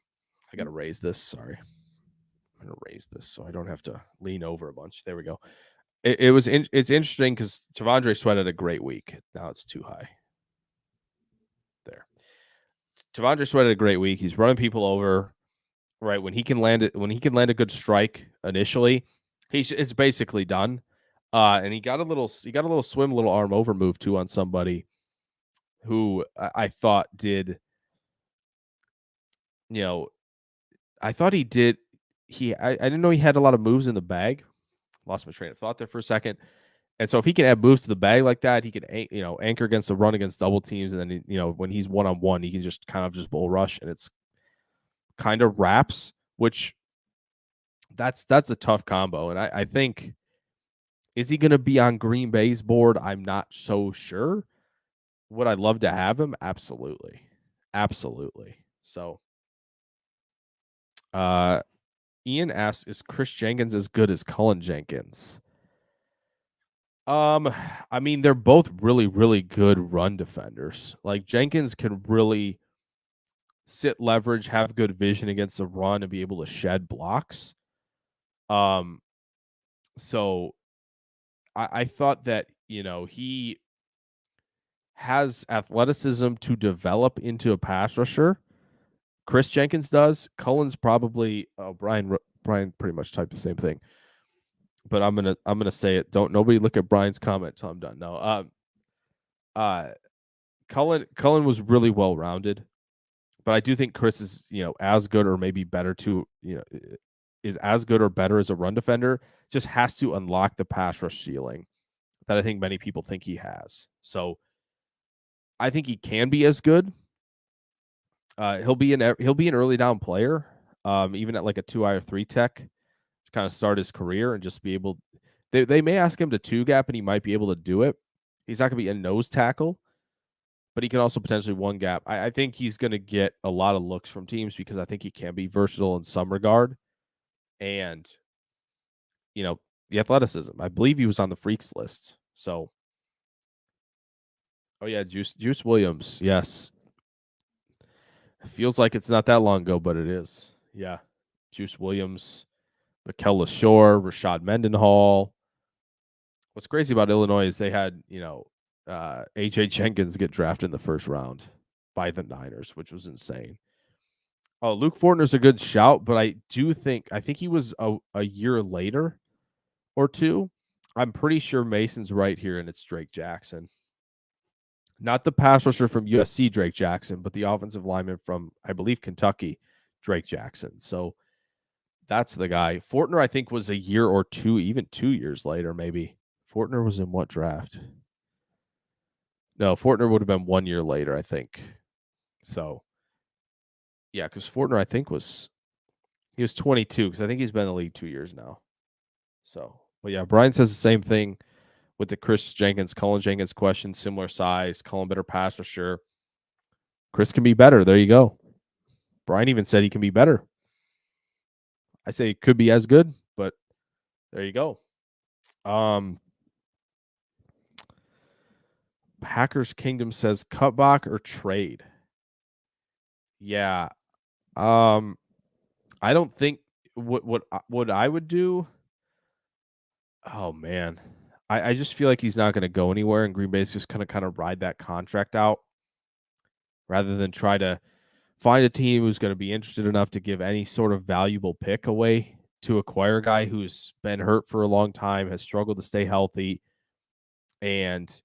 A: I got to raise this. Sorry. I'm going to raise this so I don't have to lean over a bunch. There we go. It's interesting because Tavondre Sweat had a great week. Now it's too high. There. Tavondre Sweat had a great week. He's running people over. Right. When he can land a good strike initially, it's basically done. And he got a little swim, little arm over move too on somebody who I thought did, I thought he did. I didn't know he had a lot of moves in the bag. Lost my train of thought there for a second. And so if he can add moves to the bag like that, he can, anchor against the run against double teams. And then, when he's one-on-one, he can just kind of just bull rush, and it's kind of wraps, which that's a tough combo. And I think, is he going to be on Green Bay's board? I'm not so sure. Would I love to have him? Absolutely. Absolutely. So, Ian asks, is Chris Jenkins as good as Cullen Jenkins? I mean, they're both really, really good run defenders. Like, Jenkins can really sit leverage, have good vision against the run, and be able to shed blocks. So I thought that, he has athleticism to develop into a pass rusher. Chris Jenkins does. Cullen's probably Brian pretty much typed the same thing. But I'm gonna say it. Don't nobody look at Brian's comment till I'm done. No. Cullen was really well rounded, but I do think Chris is, as good or maybe better to, is as good or better as a run defender. Just has to unlock the pass rush ceiling that I think many people think he has. So I think he can be as good. He'll be an early down player, even at like a 2-eye or 3 tech to kind of start his career and just be able. They may ask him to 2-gap and he might be able to do it. He's not going to be a nose tackle, but he can also potentially 1-gap. I think he's going to get a lot of looks from teams because I think he can be versatile in some regard, and the athleticism. I believe he was on the freaks list. So, oh yeah, Juice Williams, yes. It feels like it's not that long ago, but it is. Yeah. Juice Williams, Mikel LaShore, Rashad Mendenhall. What's crazy about Illinois is they had, A.J. Jenkins get drafted in the first round by the Niners, which was insane. Oh, Luke Fortner's a good shout, but I think he was a year later or two. I'm pretty sure Mason's right here, and it's Drake Jackson. Not the pass rusher from USC, Drake Jackson, but the offensive lineman from, I believe, Kentucky, Drake Jackson. So that's the guy. Fortner, I think, was a year or two, even 2 years later, maybe. Fortner was in what draft? No, Fortner would have been 1 year later, I think. So, yeah, because Fortner, I think, he was 22, because I think he's been in the league 2 years now. So, but yeah, Brian says the same thing with the Chris Jenkins, Cullen Jenkins question, similar size, Cullen better pass for sure. Chris can be better. There you go. Brian even said he can be better. I say it could be as good, but there you go. Packers Kingdom says cutback or trade. Yeah. I don't think what I would do. Oh man. I just feel like he's not going to go anywhere, and Green Bay's just going to kind of ride that contract out rather than try to find a team who's going to be interested enough to give any sort of valuable pick away to acquire a guy who's been hurt for a long time, has struggled to stay healthy, and,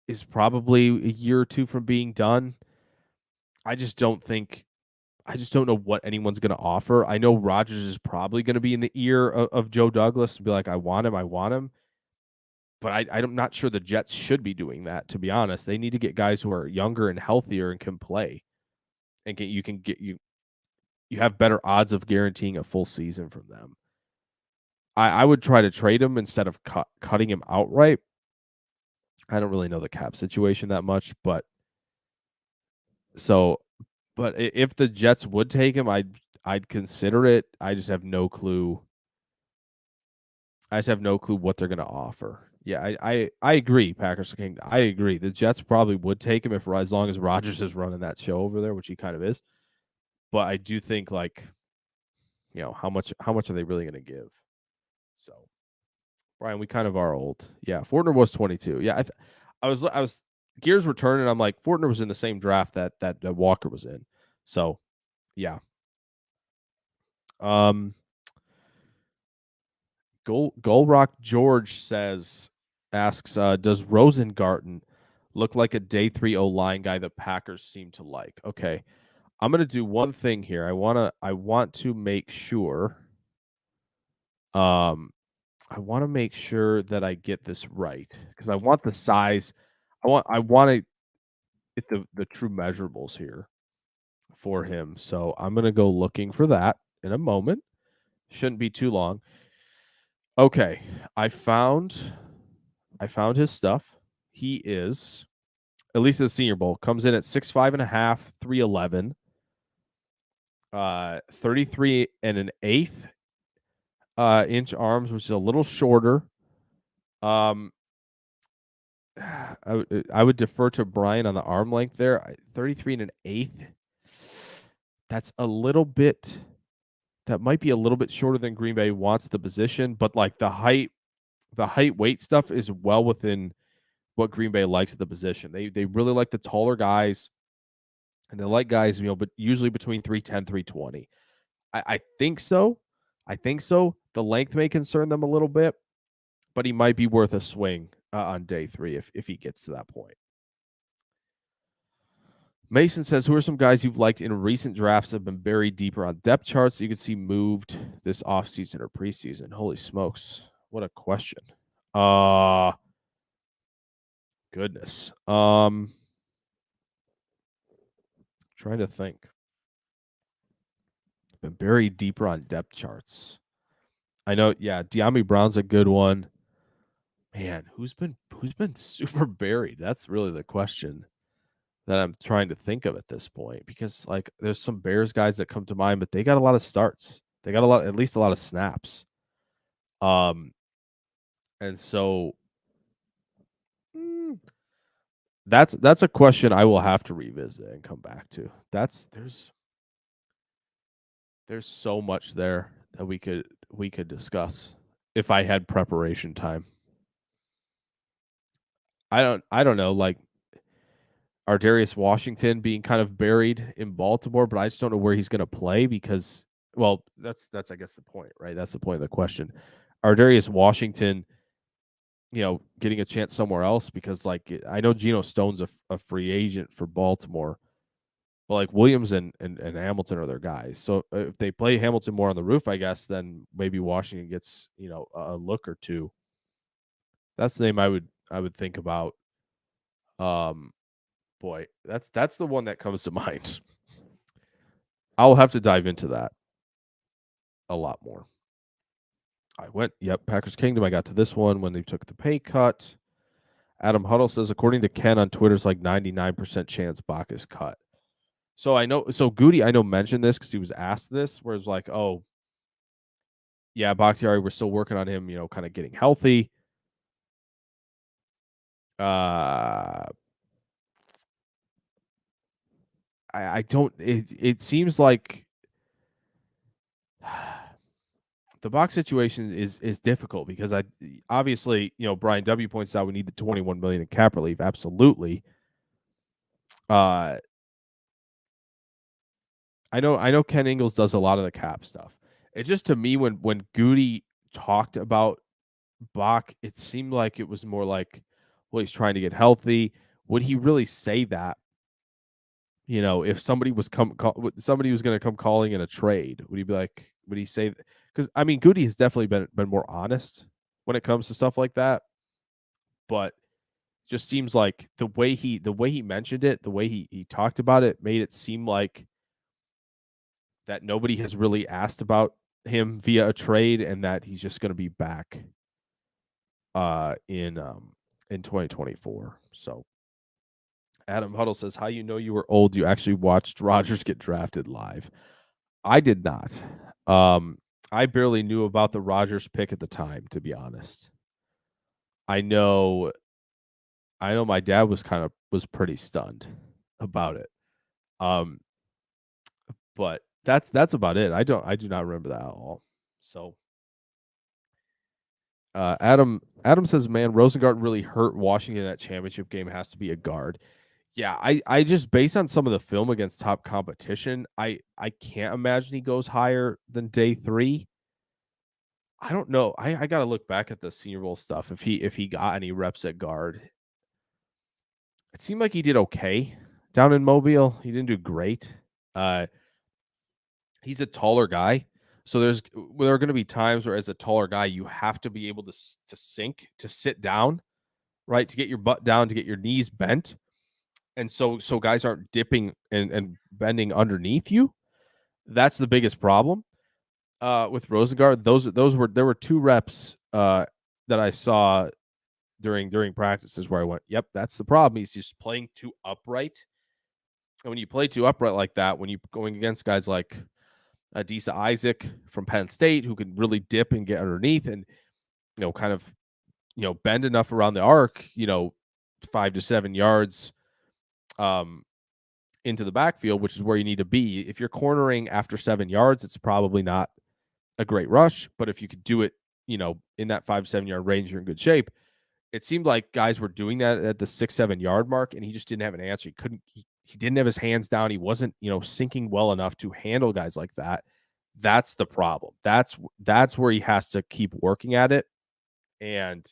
A: is probably a year or two from being done. I just don't think I just don't know what anyone's going to offer. I know Rodgers is probably going to be in the ear of Joe Douglas and be like, I want him. But I'm not sure the Jets should be doing that, to be honest. They need to get guys who are younger and healthier and can play. And you have better odds of guaranteeing a full season from them. I would try to trade him instead of cutting him outright. I don't really know the cap situation that much, but if the Jets would take him, I'd consider it. I just have no clue. I just have no clue what they're going to offer. Yeah, I agree, Packers King. I agree. The Jets probably would take him as long as Rodgers is running that show over there, which he kind of is. But I do think how much are they really going to give? So, Brian, we kind of are old. Yeah, Fortner was 22. Yeah, I was gears were turning. I'm like, Fortner was in the same draft that Walker was in. So, yeah. Golrock George asks, does Rosengarten look like a day 3 O-line guy the Packers seem to like? Okay. I'm going to do one thing here. I want to make sure I want to make sure that I get this right because I want the size. I want to get the true measurables here for him. So I'm going to go looking for that in a moment. Shouldn't be too long. Okay, I found his stuff. He is, at least at the Senior Bowl, comes in at 6'5.5", 311, 33 and an eighth inch arms, which is a little shorter. I would defer to Brian on the arm length there. 33 and an eighth. That's a little bit. That might be a little bit shorter than Green Bay wants the position, but like the height weight stuff is well within what Green Bay likes at the position. They really like the taller guys, and they like guys, but usually between 310, 320. I think so. The length may concern them a little bit, but he might be worth a swing on day 3 if he gets to that point. Mason says, who are some guys you've liked in recent drafts that have been buried deeper on depth charts that you could see moved this offseason or preseason? Holy smokes. What a question. Goodness. Trying to think. Been buried deeper on depth charts. I know, yeah, De'Ami Brown's a good one. Man, who's been super buried? That's really the question that I'm trying to think of at this point, because like there's some Bears guys that come to mind, but they got a lot of starts. They got at least a lot of snaps. And so that's a question I will have to revisit and come back to. There's so much there that we could discuss if I had preparation time. I don't know, like Ardarius Washington being kind of buried in Baltimore, but I just don't know where he's going to play because, well, that's I guess the point, right? That's the point of the question. Ardarius Washington, getting a chance somewhere else because, like, I know Geno Stone's a free agent for Baltimore, but like Williams and Hamilton are their guys. So if they play Hamilton more on the roof, I guess, then maybe Washington gets a look or two. That's the name I would think about. Boy, that's the one that comes to mind. I'll have to dive into that a lot more. Packers Kingdom. I got to this one when they took the pay cut. Adam Huddle says, according to Ken on Twitter, it's like 99% chance Bach is cut. So Goody, I know, mentioned this because he was asked this, where it's like, oh, yeah, Bakhtiari, we're still working on him, kind of getting healthy. I don't. It seems like the Bach situation is difficult because obviously Brian W points out we need the $21 million in cap relief. Absolutely. I know Ken Ingles does a lot of the cap stuff. It just, to me, when Goody talked about Bach, it seemed like it was more like, well, he's trying to get healthy. Would he really say that if somebody was somebody was going to come calling in a trade, would he be like? Would he say? Because I mean, Goody has definitely been more honest when it comes to stuff like that, but just seems like the way he mentioned it, the way he talked about it, made it seem like that nobody has really asked about him via a trade, and that he's just going to be back in 2024. So Adam Huddle says, "How you were old? You actually watched Rodgers get drafted live." I did not. I barely knew about the Rodgers pick at the time, to be honest. I know my dad was pretty stunned about it. Um, but that's about it. I do not remember that at all. So Adam says, "Man, Rosengarten really hurt Washington in that championship game. Has to be a guard." Yeah, I just, based on some of the film against top competition, I can't imagine he goes higher than day 3. I don't know. I got to look back at the Senior Bowl stuff if he got any reps at guard. It seemed like he did okay down in Mobile. He didn't do great. Uh, he's a taller guy, so there are going to be times where, as a taller guy, you have to be able to sink, to sit down, right, to get your butt down, to get your knees bent, and so guys aren't dipping and bending underneath you. That's the biggest problem with Rosengard. There were 2 reps that I saw during practices where I went, yep, that's the problem. He's just playing too upright. And when you play too upright like that, when you're going against guys like Adisa Isaac from Penn State, who can really dip and get underneath and, kind of, bend enough around the arc, 5 to 7 yards into the backfield, which is where you need to be. If you're cornering after 7 yards, it's probably not a great rush, but if you could do it, in that 5 to 7 yard range, you're in good shape. It seemed like guys were doing that at the 6-7 yard mark, and he just didn't have an answer. He didn't have his hands down. He wasn't, sinking well enough to handle guys like that. That's the problem. That's where he has to keep working at it. And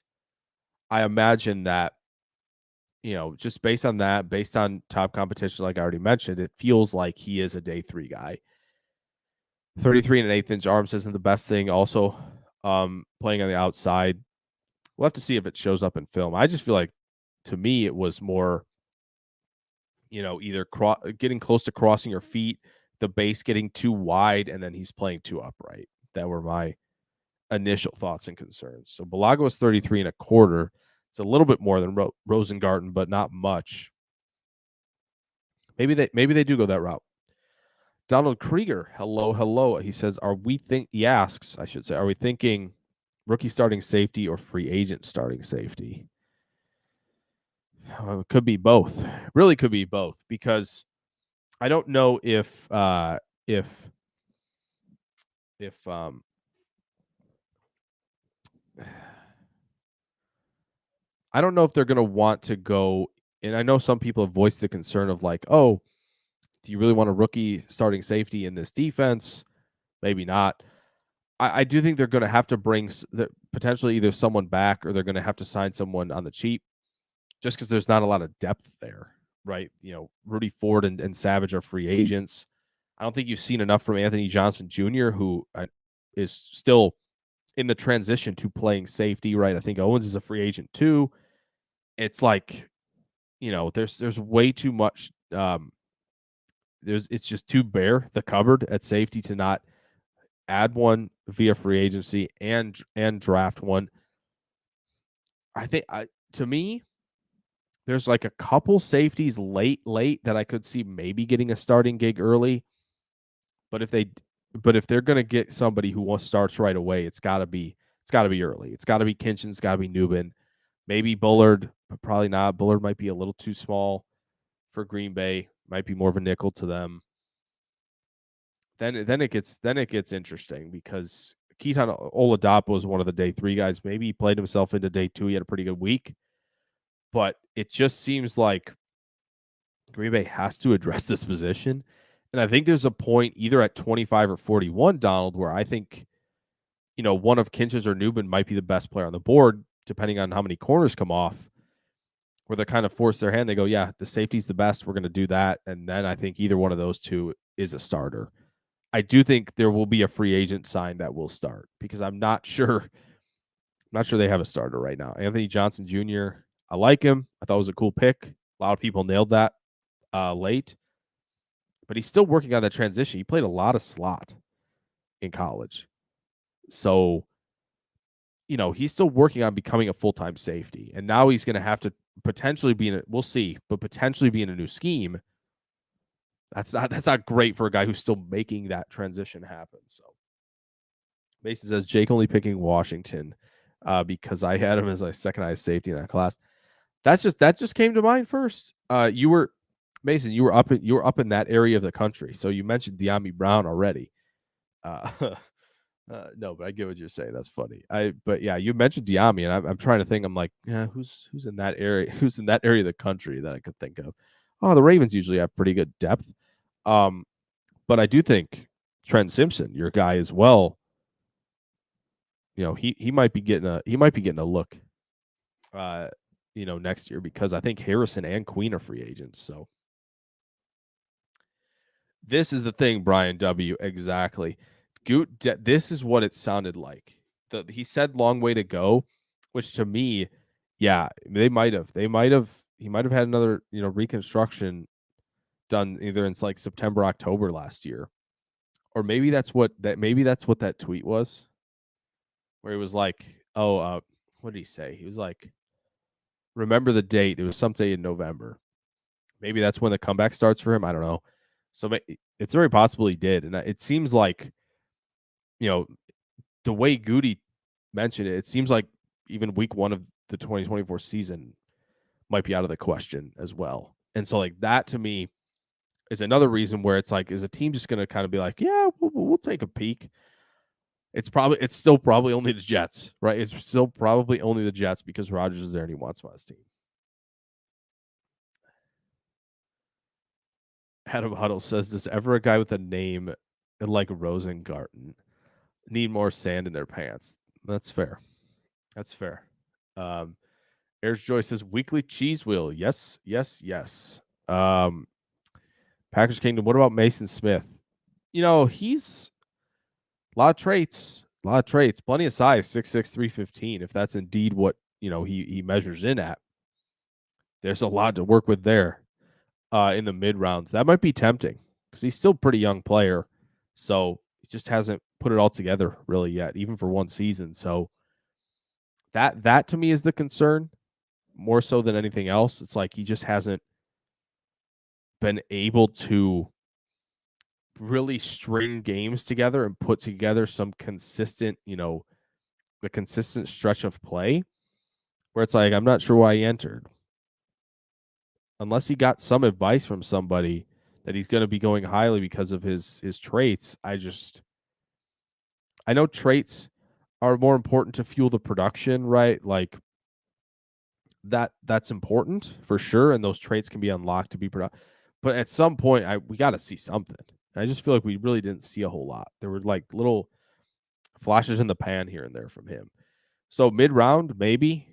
A: I imagine that, just based on that, based on top competition, like I already mentioned, it feels like he is a day 3 guy. 33 and an 1/8 inch arms isn't the best thing. Also, playing on the outside, we'll have to see if it shows up in film. I just feel like, to me, it was more, either getting close to crossing your feet, the base getting too wide, and then he's playing too upright. That were my initial thoughts and concerns. So Balaga was 33 and a quarter. It's a little bit more than Rosengarten, but not much. Maybe they do go that route. Donald Krieger, hello. He says, he asks, I should say, are we thinking rookie starting safety or free agent starting safety? It could be both. Really could be both, because I don't know if I don't know if they're going to want to go, and I know some people have voiced the concern of like, oh, do you really want a rookie starting safety in this defense? Maybe not. I do think they're going to have to bring potentially either someone back, or they're going to have to sign someone on the cheap, just because there's not a lot of depth there, right? Rudy Ford and Savage are free agents. I don't think you've seen enough from Anthony Johnson Jr., who is still in the transition to playing safety, right? I think Owens is a free agent too. It's like, there's way too much. It's just too bare, the cupboard at safety, to not add one via free agency and draft one. I think, to me, there's like a couple safeties late that I could see maybe getting a starting gig early. But if they're going to get somebody who starts right away, it's got to be early. It's got to be Kinchin, it's got to be Newbin, maybe Bullard, but probably not. Bullard might be a little too small for Green Bay. Might be more of a nickel to them. Then it gets interesting, because Keaton Oladapo was one of the day 3 guys. Maybe he played himself into day 2. He had a pretty good week, but it just seems like Green Bay has to address this position. And I think there's a point either at 25 or 41, Donald, where I think, one of Kinchins or Newbin might be the best player on the board, depending on how many corners come off. where they kind of force their hand. They go, yeah, the safety's the best. We're going to do that. And then I think either one of those two is a starter. I do think there will be a free agent sign that will start because I'm not sure they have a starter right now. Anthony Johnson Jr., I like him. I thought it was a cool pick. A lot of people nailed that late. But he's still working on that transition. He played a lot of slot in college. So, he's still working on becoming a full-time safety. And now he's going to have to potentially be we'll see, but potentially be in a new scheme. That's not great for a guy who's still making that transition happen. So Mason says Jake only picking Washington because I had him as my second highest safety in that class. That just came to mind first. You were up in that area of the country. So you mentioned De'Ami Brown already. No, but I get what you're saying. That's funny. But yeah, you mentioned De'Ami, and I'm trying to think. I'm like, yeah, who's in that area? Who's in that area of the country that I could think of? Oh, the Ravens usually have pretty good depth. But I do think Trent Simpson, your guy as well. He might be getting a look. Next year because I think Harrison and Queen are free agents. So this is the thing, Brian W. Exactly. This is what it sounded like. He said long way to go, which to me, yeah, he might have had another, reconstruction done either in like September, October last year. Or maybe that's what that tweet was. Where he was like, oh, what did he say? He was like, remember the date. It was someday in November. Maybe that's when the comeback starts for him. I don't know. So it's very possible he did. And it seems like, the way Goody mentioned it, it seems like even week one of the 2024 season might be out of the question as well. And so like that to me is another reason where it's like, is a team just going to kind of be like, yeah, we'll take a peek. It's still probably only the Jets, right? It's still probably only the Jets because Rodgers is there and he wants him on his team. Adam Huddle says, does ever a guy with a name like Rosengarten need more sand in their pants? That's fair. That's fair. Ayers Joy says, weekly cheese wheel. Yes, yes, yes. Packers Kingdom, what about Mason Smith? He's a lot of traits. Plenty of size, 6'6", 315. If that's indeed what, he measures in at. There's a lot to work with there. In the mid rounds. That might be tempting because he's still a pretty young player. So he just hasn't put it all together really yet, even for one season. So that to me is the concern more so than anything else. It's like he just hasn't been able to really string games together and put together some consistent, the consistent stretch of play where it's like, I'm not sure why he entered. Unless he got some advice from somebody that he's going to be going highly because of his traits. I know traits are more important to fuel the production, right? Like that's important for sure. And those traits can be unlocked to be productive. But at some point we got to see something. I just feel like we really didn't see a whole lot. There were like little flashes in the pan here and there from him. So mid round, maybe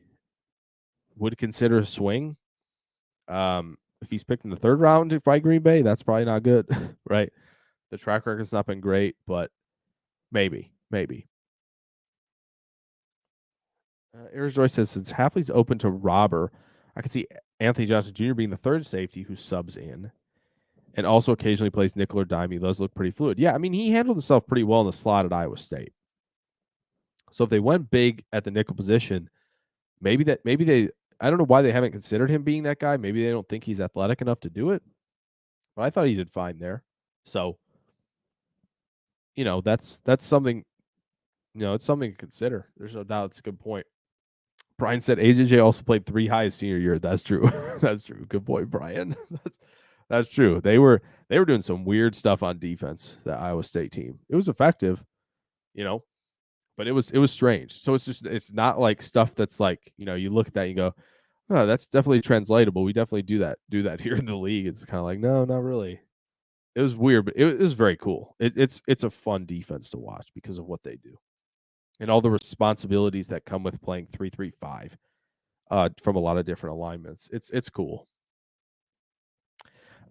A: would consider a swing. If he's picked in the third round by Green Bay, that's probably not good, right? The track record's not been great, but maybe. Ayers Joyce says, since Hafley's open to robber, I can see Anthony Johnson Jr. being the third safety who subs in and also occasionally plays nickel or dime. He does look pretty fluid. Yeah, I mean, he handled himself pretty well in the slot at Iowa State. So if they went big at the nickel position, maybe they I don't know why they haven't considered him being that guy. Maybe they don't think he's athletic enough to do it. But I thought he did fine there. So, that's something, it's something to consider. There's no doubt. It's a good point. Brian said AJJ also played 3 high his senior year. That's true. That's true. Good point, Brian. That's true. They were doing some weird stuff on defense, the Iowa State team. It was effective, but it was strange. So it's not like stuff that's like, you look at that and you go, oh, that's definitely translatable. We definitely do that here in the league. It's kind of like, no, not really. It was weird, but it was very cool. It's a fun defense to watch because of what they do and all the responsibilities that come with playing 3-3-5. from a lot of different alignments. It's cool.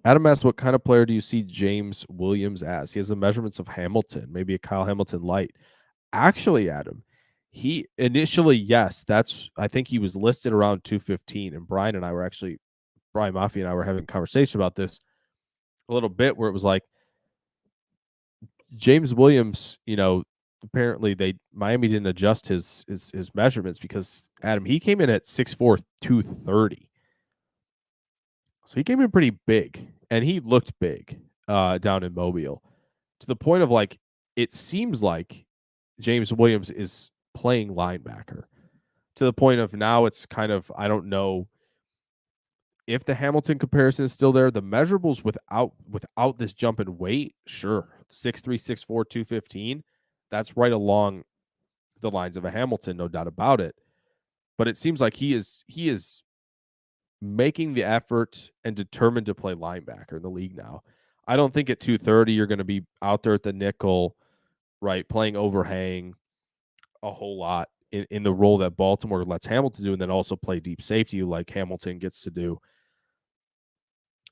A: Adam asks, what kind of player do you see James Williams as? He has the measurements of Hamilton, maybe a Kyle Hamilton light. Actually, Adam, he initially, yes, I think he was listed around 215. And Brian Maffey and I were having a conversation about this a little bit where it was like James Williams, apparently Miami didn't adjust his measurements because Adam, he came in at 6'4", 230. So he came in pretty big, and he looked big down in Mobile, to the point of like it seems like James Williams is playing linebacker, to the point of now it's kind of, I don't know if the Hamilton comparison is still there. The measurables without this jump in weight, sure, 6'3", 6'4", 215, that's right along the lines of a Hamilton, no doubt about it. But it seems like he is making the effort and determined to play linebacker in the league now. I don't think at 230 you're going to be out there at the nickel, right, playing overhang a whole lot in the role that Baltimore lets Hamilton do, and then also play deep safety like Hamilton gets to do.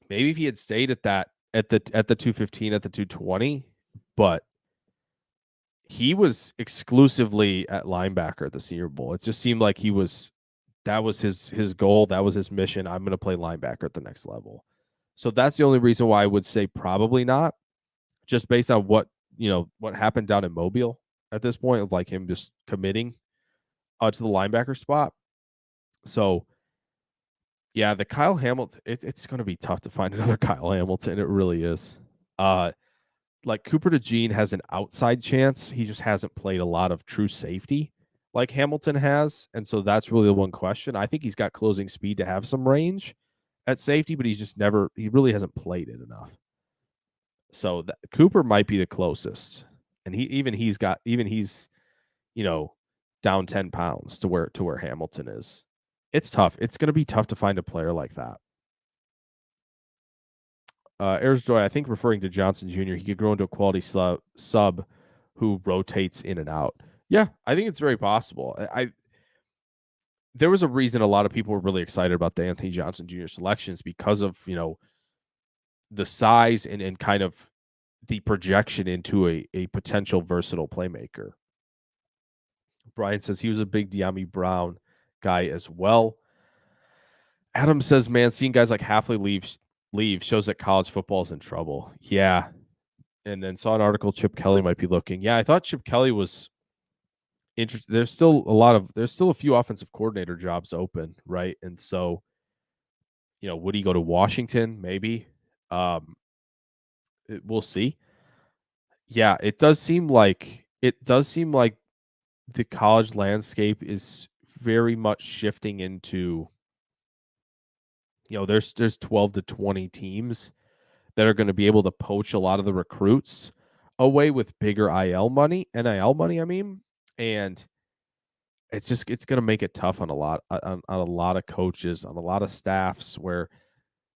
A: Maybe if he had stayed at the 215, at the 220, but he was exclusively at linebacker at the Senior Bowl. It just seemed like that was his goal. That was his mission. I'm going to play linebacker at the next level. So that's the only reason why I would say probably not, just based on what happened down in Mobile at this point, of like him just committing to the linebacker spot. So yeah, the Kyle Hamilton, it's going to be tough to find another Kyle Hamilton. It really is. Like Cooper DeJean has an outside chance. He just hasn't played a lot of true safety like Hamilton has. And so that's really the one question. I think he's got closing speed to have some range at safety, but he really hasn't played it enough. So Cooper might be the closest. And he's down 10 pounds to where Hamilton is. It's tough. It's going to be tough to find a player like that. Ayers Joy, I think referring to Johnson Jr., he could grow into a quality sub who rotates in and out. Yeah, I think it's very possible. There was a reason a lot of people were really excited about the Anthony Johnson Jr. selections because of, the size and kind of the projection into a potential versatile playmaker. Brian says he was a big De'Ami Brown guy as well. Adam says, man, seeing guys like Hafley leave shows that college football is in trouble. Yeah. And then saw an article Chip Kelly might be looking. Yeah, I thought Chip Kelly was interested. There's still a few offensive coordinator jobs open, right? And so, would he go to Washington? Maybe. We'll see. Yeah, it does seem like the college landscape is very much shifting into, there's 12 to 20 teams that are going to be able to poach a lot of the recruits away with bigger NIL money, I mean, and it's going to make it tough on a lot of coaches, on a lot of staffs where,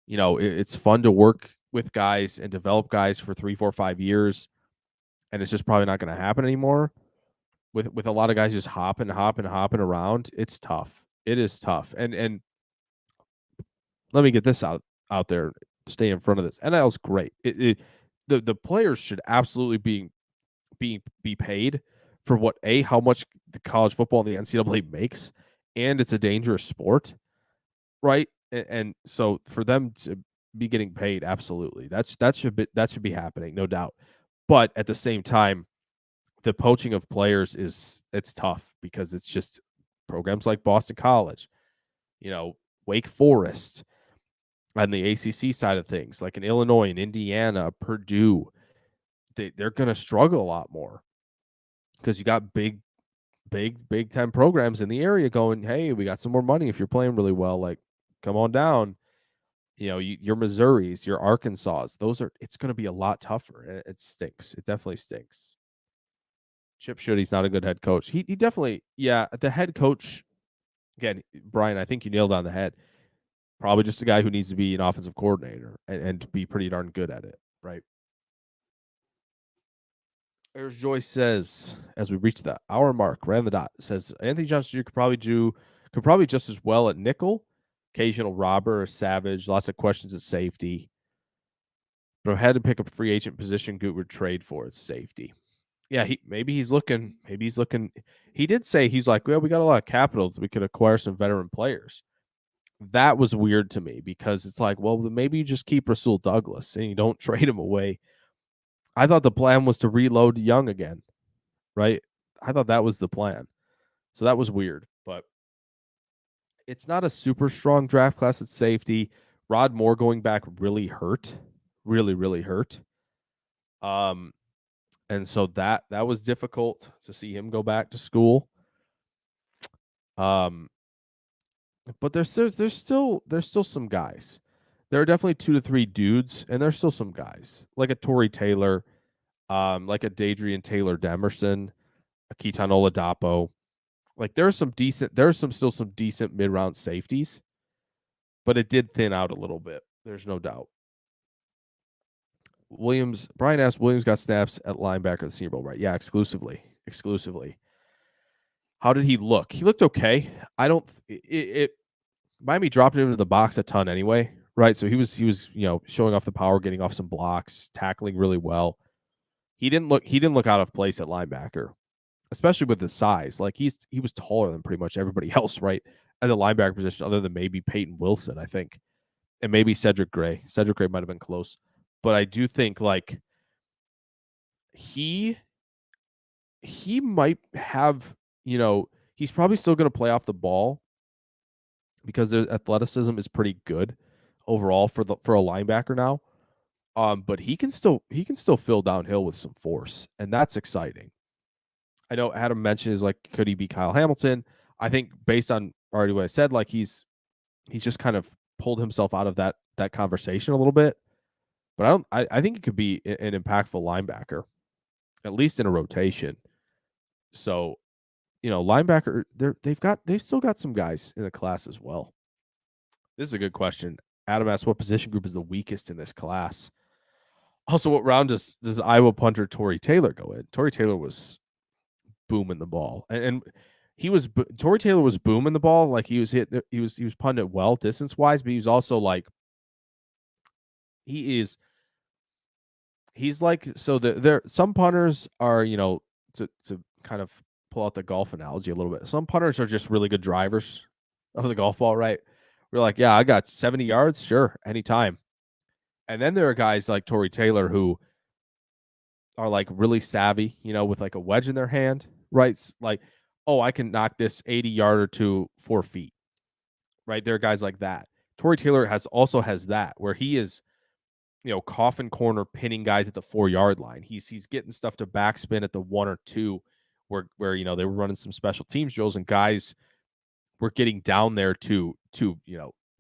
A: it's fun to work with guys and develop guys for 3, 4, 5 years. And it's just probably not going to happen anymore with a lot of guys just hopping around. It's tough. It is tough. And let me get this out there, stay in front of this. NIL's great. The players should absolutely be paid for how much the college football and the NCAA makes, and it's a dangerous sport, right? And so for them to be getting paid, absolutely, that should be happening, no doubt. But at the same time, the poaching of players it's tough because it's just programs like Boston College, Wake Forest, on the ACC side of things, like in Illinois and Indiana, Purdue, they're going to struggle a lot more because you got big Big Ten programs in the area going, hey, we got some more money if you're playing really well. Like, come on down. Your Missouris, your Arkansas, it's going to be a lot tougher. It stinks. It definitely stinks. Chip Schudy's not a good head coach. He definitely, yeah, the head coach, again, Brian, I think you nailed on the head. Probably just a guy who needs to be an offensive coordinator and be pretty darn good at it, right? There's Joyce says, as we reach the hour mark, right on the dot, says Anthony Johnson Jr. could probably do Could probably just as well at nickel, occasional robber or savage, lots of questions at safety. But if I had to pick a free agent position Goot would trade for, it's safety. Yeah, maybe he's looking. He did say he's like, well, we got a lot of capital. We could acquire some veteran players. That was weird to me because it's like, well, then maybe you just keep Rasul Douglas and you don't trade him away. I thought the plan was to reload Young again, right? I thought that was the plan. So that was weird, but it's not a super strong draft class at safety. Rod Moore going back really hurt, really hurt. And so that was difficult to see him go back to school. But there's still some guys. There are definitely 2 to 3 dudes, and there's still some guys like a Torrey Taylor, like a Dadrian Taylor Demerson, a Keaton Oladapo. Like there's some still some decent mid-round safeties, but it did thin out a little bit. There's no doubt. Brian asked, Williams got snaps at linebacker at the Senior Bowl, right? Yeah, exclusively. How did he look? He looked okay. Miami dropped him into the box a ton anyway, right? So he was showing off the power, getting off some blocks, tackling really well. He didn't look out of place at linebacker, especially with the size. Like he was taller than pretty much everybody else, right? At the linebacker position, other than maybe Peyton Wilson, I think. And maybe Cedric Gray. Cedric Gray might have been close. But I do think like he might have, he's probably still going to play off the ball because their athleticism is pretty good overall for a linebacker now. But he can still fill downhill with some force, and that's exciting. I know Adam mentioned is like, could he be Kyle Hamilton? I think based on already what I said, like he's just kind of pulled himself out of that conversation a little bit. But I think it could be an impactful linebacker, at least in a rotation. So, linebacker, they've still got some guys in the class as well. This is a good question. Adam asked, what position group is the weakest in this class? Also, what round does Iowa punter Torrey Taylor go in? Torrey Taylor was booming the ball, and Torrey Taylor was booming the ball. Like he was punting it well distance wise, but he was also like he's like, so there some punters are, to kind of pull out the golf analogy a little bit. Some punters are just really good drivers of the golf ball, right? We're like, yeah, I got 70 yards, sure, anytime. And then there are guys like Torrey Taylor who are like really savvy, with like a wedge in their hand, right? Like, oh, I can knock this 80 yarder to 4 feet, right? There are guys like that. Torrey Taylor also has that where he is, coffin corner pinning guys at the 4-yard line. He's getting stuff to backspin at the 1 or 2 where they were running some special teams drills and guys were getting down there to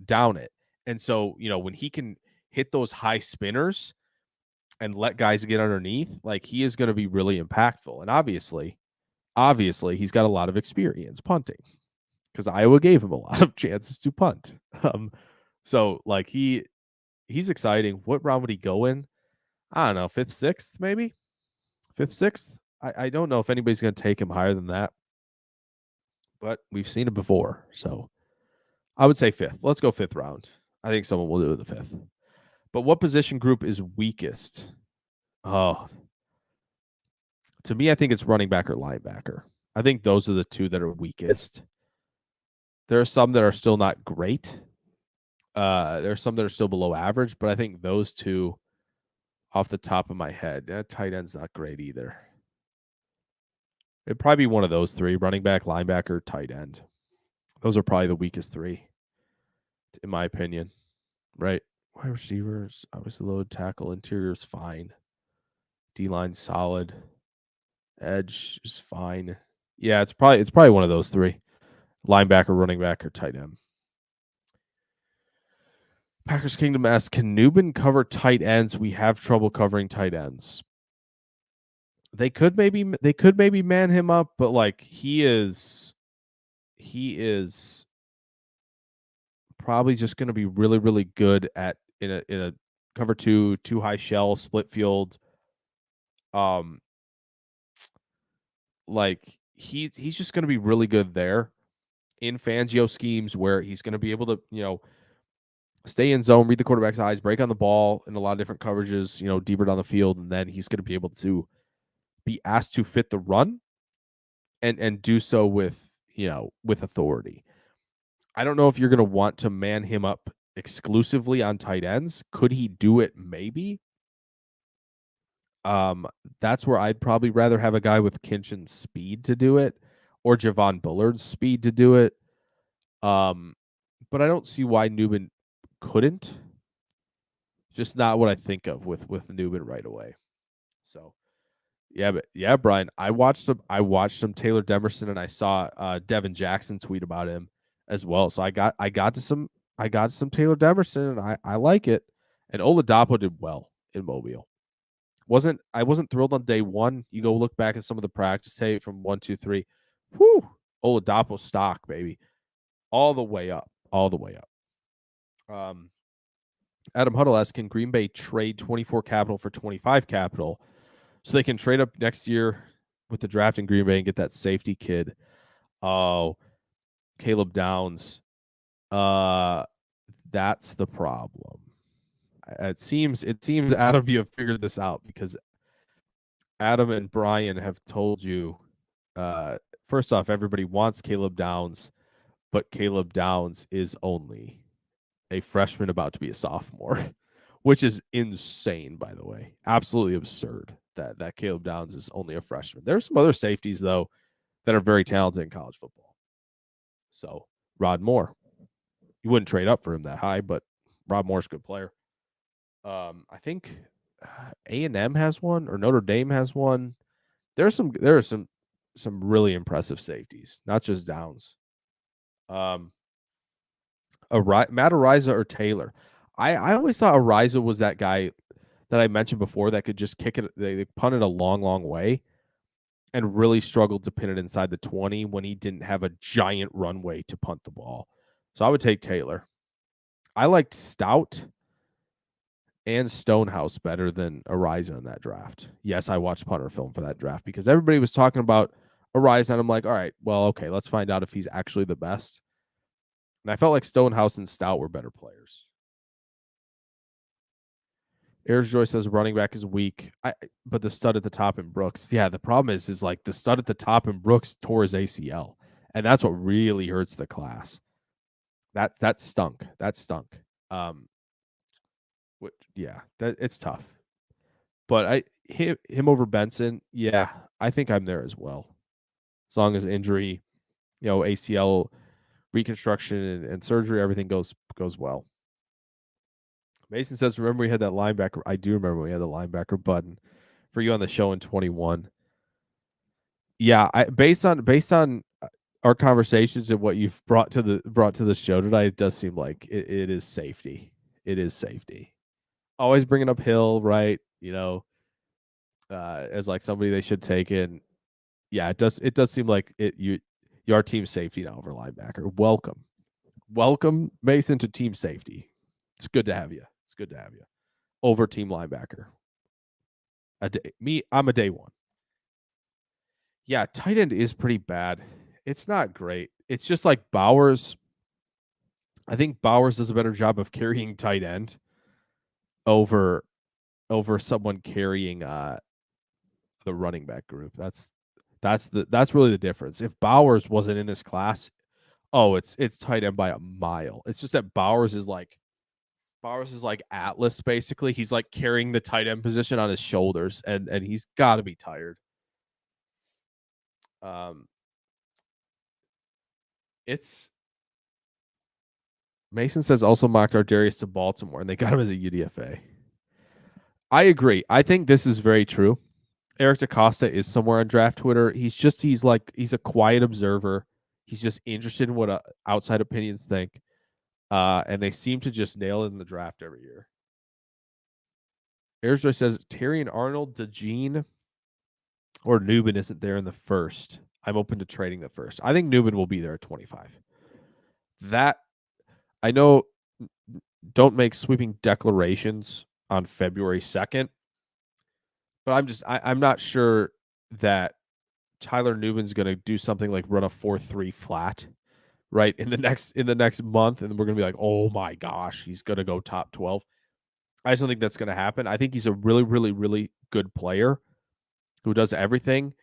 A: down it. And so, when he can hit those high spinners and let guys get underneath, like he is going to be really impactful. And obviously he's got a lot of experience punting because Iowa gave him a lot of chances to punt. So like he's exciting. What round would he go in? I don't know, 5th, 6th, maybe 5th, 6th. I don't know if anybody's going to take him higher than that, but we've seen it before. So I would say 5th. Let's go 5th round. I think someone will do the 5th. But what position group is weakest? Oh, to me, I think it's running back or linebacker. I think those are the two that are weakest. There are some that are still not great. There are some that are still below average, but I think those two, off the top of my head, tight end's not great either. It'd probably be one of those 3: running back, linebacker, tight end. Those are probably the weakest 3, in my opinion. Right? Wide receivers, obviously load, tackle, interior is fine. D-line solid. Edge is fine. Yeah, it's probably one of those 3: linebacker, running back, or tight end. Packers Kingdom asks, can Newman cover tight ends? We have trouble covering tight ends. They could maybe man him up, but like he is probably just going to be really, really good at in a cover 2 high shell split field. Like he's just going to be really good there. in Fangio schemes where he's going to be able to, stay in zone, read the quarterback's eyes, break on the ball in a lot of different coverages, deeper down the field, and then he's going to be able to be asked to fit the run and do so with authority. I don't know if you're going to want to man him up exclusively on tight ends. Could he do it? Maybe. That's where I'd probably rather have a guy with Kinchin's speed to do it, or Javon Bullard's speed to do it. But I don't see why Newman couldn't. Just not what I think of with Newman right away. So yeah, Brian, I watched some Taylor Demerson, and I saw Devin Jackson tweet about him as well. So I got to some Taylor Demerson, and I like it. And Oladapo did well in Mobile. I wasn't thrilled on day one. You go look back at some of the practice tape from 1, 2, 3. Whoo, Oladapo stock, baby, all the way up. Adam Huddle asks, can Green Bay trade 24 capital for 25 capital so they can trade up next year with the draft in Green Bay and get that safety kid? Oh, Caleb Downs. That's the problem. It seems Adam, you have figured this out, because Adam and Brian have told you, first off, everybody wants Caleb Downs, but Caleb Downs is only a freshman about to be a sophomore, which is insane, by the way. Absolutely absurd that Caleb Downs is only a freshman. There are some other safeties, though, that are very talented in college football. So, Rod Moore. You wouldn't trade up for him that high, but Rod Moore's a good player. I think A&M has one, or Notre Dame has one. There are some really impressive safeties, not just Downs. Matt Ariza or Taylor. I always thought Ariza was that guy that I mentioned before that could just kick it. They punt it a long, long way, and really struggled to pin it inside the 20 when he didn't have a giant runway to punt the ball. So I would take Taylor. I liked Stout and Stonehouse better than Ariza in that draft. Yes, I watched punter film for that draft because everybody was talking about Ariza, and I'm like, all right, well, okay, let's find out if he's actually the best. And I felt like Stonehouse and Stout were better players. Ayers Joy says running back is weak, but the stud at the top in Brooks. Yeah, the problem is like the stud at the top in Brooks tore his ACL, and that's what really hurts the class. That stunk. It's tough. But him over Benson, yeah, I think I'm there as well. As long as injury, ACL reconstruction and surgery, everything goes well. Mason says, remember we had that linebacker. I do remember we had the linebacker button for you on the show in 21. Yeah, based on our conversations and what you've brought to the show tonight, it does seem like it is safety. It is safety. Always bringing up Hill, right? As like somebody they should take in. Yeah, it does seem like your team safety now over linebacker. Welcome, Mason, to team safety. It's good to have you. Over team linebacker. I'm a day one. Yeah, tight end is pretty bad. It's not great. It's just like Bowers. I think Bowers does a better job of carrying tight end over someone carrying the running back group. That's really the difference. If Bowers wasn't in this class, it's tight end by a mile. It's just that Bowers is like Atlas, basically. He's like carrying the tight end position on his shoulders, and he's got to be tired. It's Mason says also mocked Ardarius to Baltimore, and they got him as a UDFA. I agree. I think this is very true. Eric DaCosta is somewhere on draft Twitter. He's a quiet observer. He's just interested in what outside opinions think. And they seem to just nail it in the draft every year. Airsjoy says Terry and Arnold, DeGene, or Newman isn't there in the first. I'm open to trading the first. I think Newman will be there at 25. That I know. Don't make sweeping declarations on February 2nd, but I'm not sure that Tyler Newman's going to do something like run a 4.3 flat right, in the next month, and we're gonna be like, oh my gosh, he's gonna go top 12. I just don't think that's gonna happen. I think he's a really, really, really good player who does everything,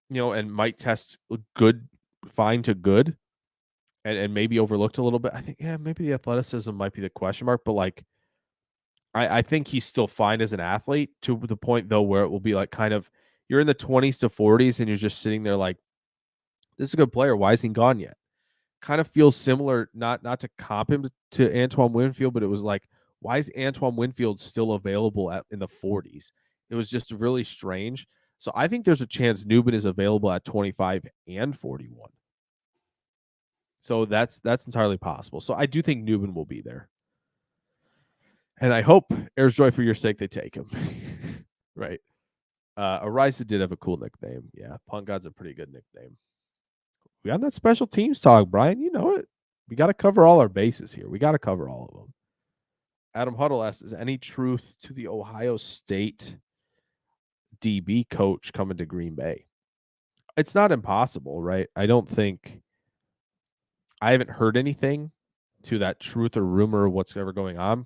A: and might test good, fine to good, and maybe overlooked a little bit. I think, yeah, maybe the athleticism might be the question mark, but like I think he's still fine as an athlete to the point though where it will be like kind of you're in the 20s to 40s and you're just sitting there like, this is a good player. Why isn't he gone yet? Kind of feels similar, not to comp him to Antoine Winfield, but it was like, why is Antoine Winfield still available in the 40s? It was just really strange. So I think there's a chance Newman is available at 25 and 41. So that's entirely possible. So I do think Newman will be there. And I hope, Airs Joy, for your sake, they take him. Right. Arisa did have a cool nickname. Yeah, Punt God's a pretty good nickname. We got that special teams talk, Brian. You know it. We got to cover all our bases here. We got to cover all of them. Adam Huddle asks, is any truth to the Ohio State DB coach coming to Green Bay? It's not impossible, right? I haven't heard anything to that truth or rumor of what's ever going on.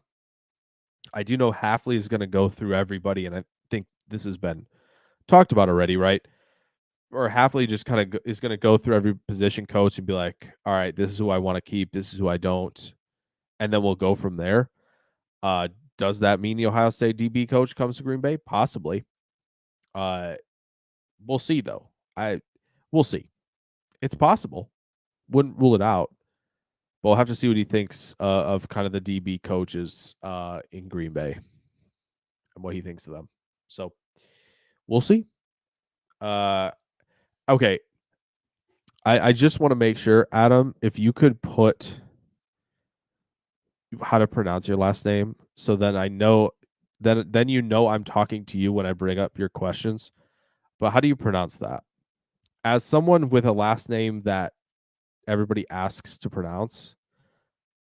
A: I do know Hafley is going to go through everybody, and I think this has been talked about already, right? Or Hafley just kind of is going to go through every position coach and be like, all right, this is who I want to keep. This is who I don't. And then we'll go from there. Does that mean the Ohio State DB coach comes to Green Bay? Possibly. We'll see, though. We'll see. It's possible. Wouldn't rule it out. But we'll have to see what he thinks of kind of the DB coaches in Green Bay and what he thinks of them. So we'll see. Okay. I just want to make sure, Adam, if you could put how to pronounce your last name, so then I know, then I'm talking to you when I bring up your questions. But how do you pronounce that? As someone with a last name that everybody asks to pronounce,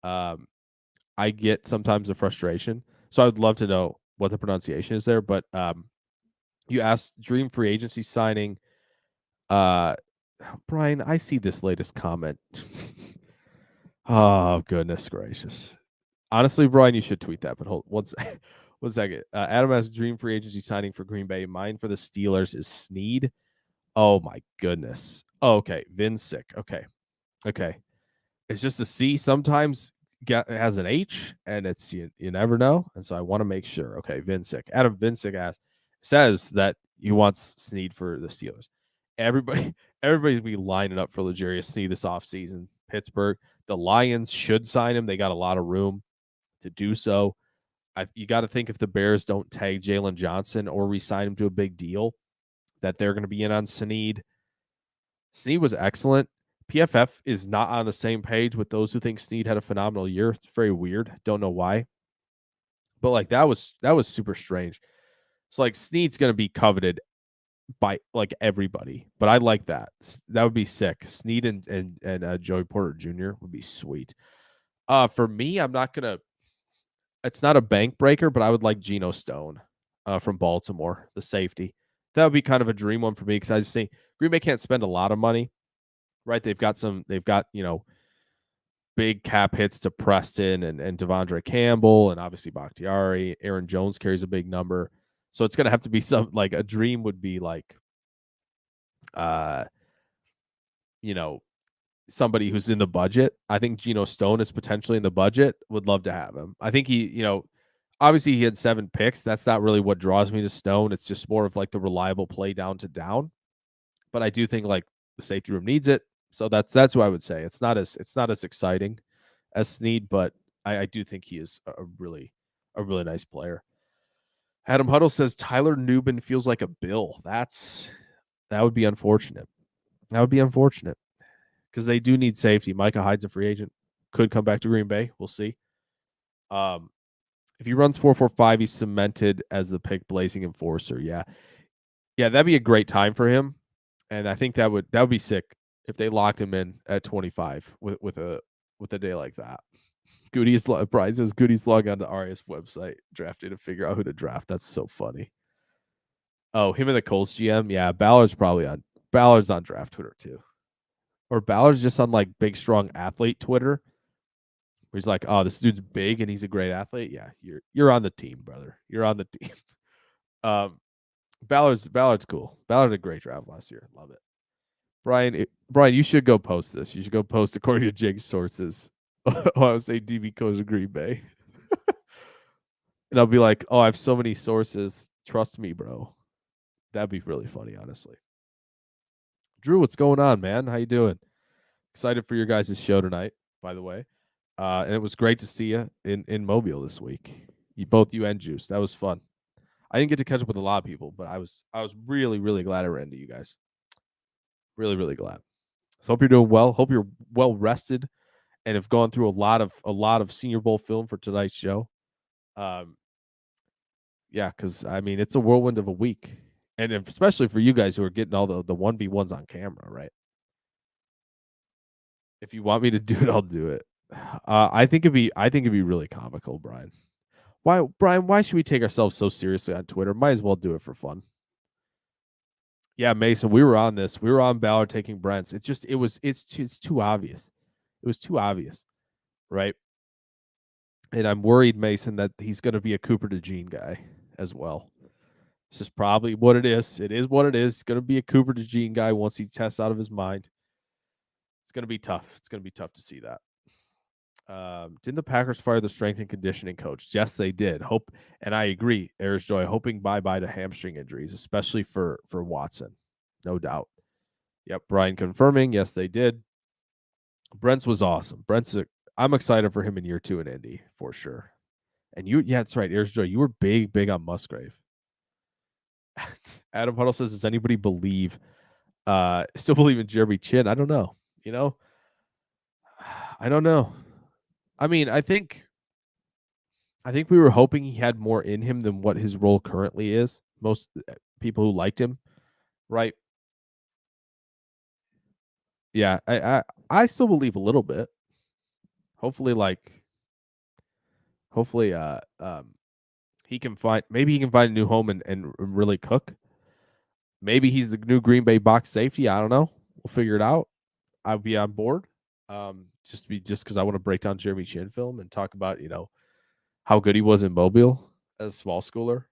A: I get sometimes a frustration. So I'd love to know what the pronunciation is there. But you asked dream free agency signing. Brian, I see this latest comment. Oh, goodness gracious. Honestly, Brian, you should tweet that, but hold one second. Adam has dream free agency signing for Green Bay. Mine for the Steelers is Snead. Oh, my goodness. Oh, okay. Vin's sick. Okay. It's just a C sometimes has an H, and it's you never know. And so I want to make sure. Okay, Vinsick. Adam Vinsick says that he wants Snead for the Steelers. Everybody's be lining up for L'Jarius Snead this offseason. Pittsburgh, the Lions should sign him. They got a lot of room to do so. You got to think if the Bears don't tag Jalen Johnson or re-sign him to a big deal, that they're going to be in on Snead. Snead was excellent. PFF is not on the same page with those who think Snead had a phenomenal year. It's very weird. Don't know why. But like that was super strange. So like Snead's going to be coveted by like everybody. But I like that. That would be sick. Snead and Joey Porter Jr. would be sweet. For me, I'm not going to, it's not a bank breaker, but I would like Geno Stone from Baltimore, the safety. That would be kind of a dream one for me because I just think Green Bay can't spend a lot of money. Right, they've got big cap hits to Preston and Devondre Campbell and obviously Bakhtiari. Aaron Jones carries a big number, so it's gonna have to be some like a dream would be like, somebody who's in the budget. I think Geno Stone is potentially in the budget. Would love to have him. I think he, obviously he had 7 picks. That's not really what draws me to Stone. It's just more of like the reliable play down to down. But I do think like the safety room needs it. So that's what I would say. It's not as exciting as Snead, but I do think he is a really nice player. Adam Huddle says Tyler Newman feels like a Bill. That would be unfortunate. That would be unfortunate because they do need safety. Micah Hyde's a free agent. Could come back to Green Bay. We'll see. If he runs 4.45, he's cemented as the pick blazing enforcer. Yeah, that'd be a great time for him, and I think that would be sick if they locked him in at 25 with a day like that. Brian says Goody's log on the RS website drafting to figure out who to draft. That's so funny. Oh, him and the Colts GM. Yeah, Ballard's on draft Twitter too. or Ballard's just on like big strong athlete Twitter, where he's like, "Oh, this dude's big and he's a great athlete." Yeah, you're on the team, brother. You're on the team. Um, Ballard's cool. Ballard did a great draft last year. Love it. Brian, you should go post this. You should go post according to Jake's sources. Ohio State DB goes to Green Bay, and I'll be like, "Oh, I have so many sources. Trust me, bro." That'd be really funny, honestly. Drew, what's going on, man? How you doing? Excited for your guys' show tonight, by the way. And it was great to see you in Mobile this week. Both you and Juice. That was fun. I didn't get to catch up with a lot of people, but I was really really glad I ran into you guys. Really really glad. So hope you're doing well. Hope you're well rested and have gone through a lot of Senior Bowl film for tonight's show. Um, yeah, because I mean it's a whirlwind of a week, and especially for you guys who are getting all the 1v1s on camera, right? If you want me to do it, I'll do it. I think it'd be really comical, Brian. Why, Brian? Why should we take ourselves so seriously on Twitter? Might as well do it for fun. Yeah, Mason, we were on this. We were on Ballard taking Brents. It's too obvious. It was too obvious, right? And I'm worried, Mason, that he's going to be a Cooper DeJean guy as well. This is probably what it is. It is what it is. It's going to be a Cooper DeJean guy once he tests out of his mind. It's going to be tough. It's going to be tough to see that. Didn't the Packers fire the strength and conditioning coach? Yes, they did. Hope, and I agree, Ayers Joy, hoping bye-bye to hamstring injuries, especially for Watson. No doubt. Yep, Brian confirming. Yes, they did. Brent's was awesome. I'm excited for him in year 2 in Indy for sure. And yeah, that's right, Ayers Joy. You were big on Musgrave. Adam Huddle says, does anybody still believe in Jeremy Chin? I don't know. I don't know. I mean, I think we were hoping he had more in him than what his role currently is. Most people who liked him, right? Yeah, I still believe a little bit. Hopefully, he can find a new home and really cook. Maybe he's the new Green Bay box safety. I don't know. We'll figure it out. I'll be on board. Just because I want to break down Jeremy Chin film and talk about how good he was in Mobile as a small schooler.